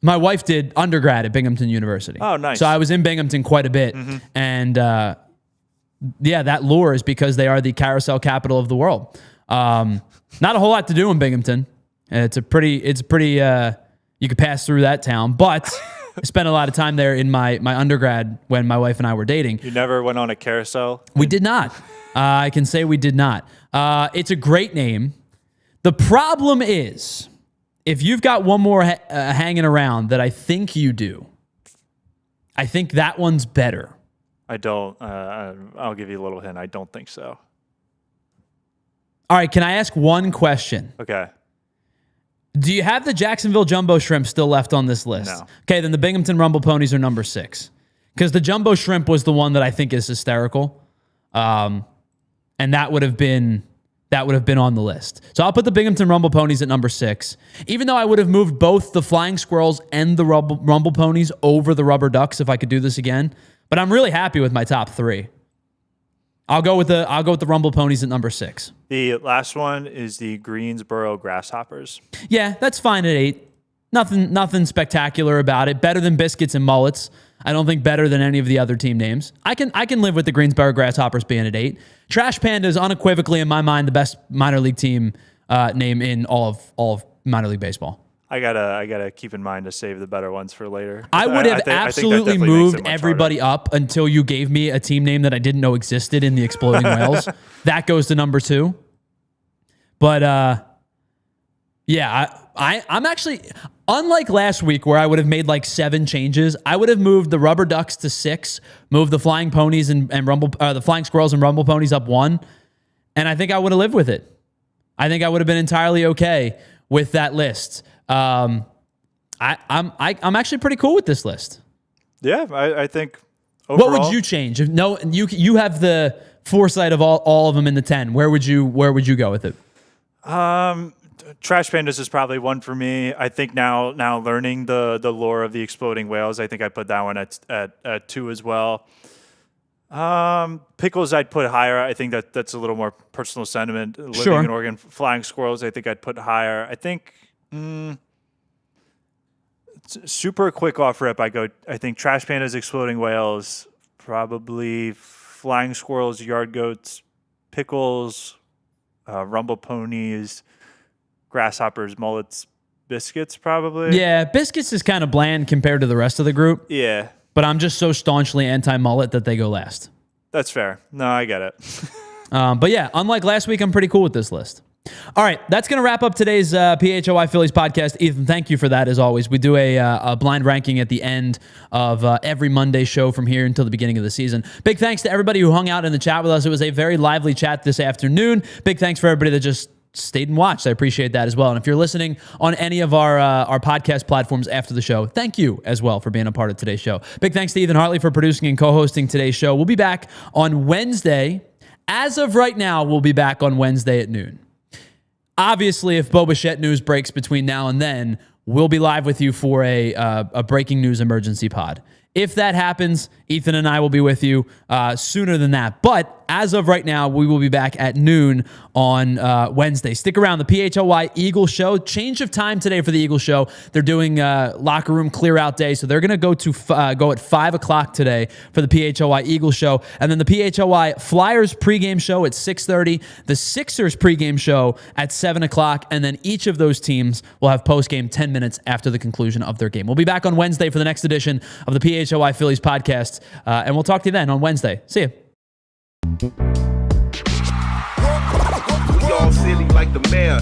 My wife did undergrad at Binghamton University. Oh, nice. So I was in Binghamton quite a bit. And that lure is because they are the carousel capital of the world. Not a whole lot to do in Binghamton. It's pretty you could pass through that town, but I spent a lot of time there in my undergrad when my wife and I were dating. You never went on a carousel? We did not. I can say we did not. It's a great name. The problem is, if you've got one more hanging around that I think you do, I think that one's better. I don't. I'll give you a little hint. I don't think so. All right, can I ask one question? Okay. Do you have the Jacksonville Jumbo Shrimp still left on this list? No. Okay, then the Binghamton Rumble Ponies are number 6. Because the Jumbo Shrimp was the one that I think is hysterical. And that would have been on the list. So I'll put the Binghamton Rumble Ponies at number 6. Even though I would have moved both the Flying Squirrels and the Rumble Ponies over the Rubber Ducks if I could do this again. But I'm really happy with my top 3. I'll go with the Rumble Ponies at number 6. The last one is the Greensboro Grasshoppers. Yeah, that's fine at 8. Nothing spectacular about it. Better than Biscuits and Mullets. I don't think better than any of the other team names. I can live with the Greensboro Grasshoppers being at 8. Trash Panda is unequivocally, in my mind, the best minor league team name in all of minor league baseball. I gotta keep in mind to save the better ones for later. I would have absolutely moved everybody up until you gave me a team name that I didn't know existed in the Exploding Whales. That goes to number 2. But I'm actually, unlike last week where I would have made like 7 changes, I would have moved the Rubber Ducks to 6, moved the Flying Ponies and the Flying Squirrels and Rumble Ponies up 1, and I think I would have lived with it. I think I would have been entirely okay with that list. I'm actually pretty cool with this list. Yeah, I think overall, what would you change? If you have the foresight of all of them in the 10. Where would you go with it? Trash Pandas is probably one for me. I think now learning the lore of the Exploding Whales, I think I put that one at 2 as well. Pickles I'd put higher. I think that's a little more personal sentiment. Living in Oregon, Flying Squirrels I think I'd put higher. I think super quick off rip. I think Trash Pandas, Exploding Whales, probably Flying Squirrels, Yard Goats, Pickles, Rumble Ponies, Grasshoppers, Mullets, Biscuits probably. Yeah, Biscuits is kind of bland compared to the rest of the group. Yeah. But I'm just so staunchly anti-mullet that they go last. That's fair. No, I get it. But yeah, unlike last week, I'm pretty cool with this list. All right, that's going to wrap up today's PHLY Phillies podcast. Ethan, thank you for that, as always. We do a blind ranking at the end of every Monday show from here until the beginning of the season. Big thanks to everybody who hung out in the chat with us. It was a very lively chat this afternoon. Big thanks for everybody that just stayed and watched. I appreciate that as well. And if you're listening on any of our podcast platforms after the show, thank you as well for being a part of today's show. Big thanks to Ethan Hartley for producing and co-hosting today's show. We'll be back on Wednesday. As of right now, we'll be back on Wednesday at noon. Obviously, if Bo Bichette news breaks between now and then, we'll be live with you for a breaking news emergency pod. If that happens, Ethan and I will be with you sooner than that. But as of right now, we will be back at noon on Wednesday. Stick around. The PHLY Eagle Show. Change of time today for the Eagle Show. They're doing locker room clear out day, so they're going to go at 5 o'clock today for the PHLY Eagle Show. And then the PHLY Flyers pregame show at 6:30, the Sixers pregame show at 7 o'clock, and then each of those teams will have postgame 10 minutes after the conclusion of their game. We'll be back on Wednesday for the next edition of the PHLY Phillies podcast, and we'll talk to you then on Wednesday. See you. We all silly like the mayor.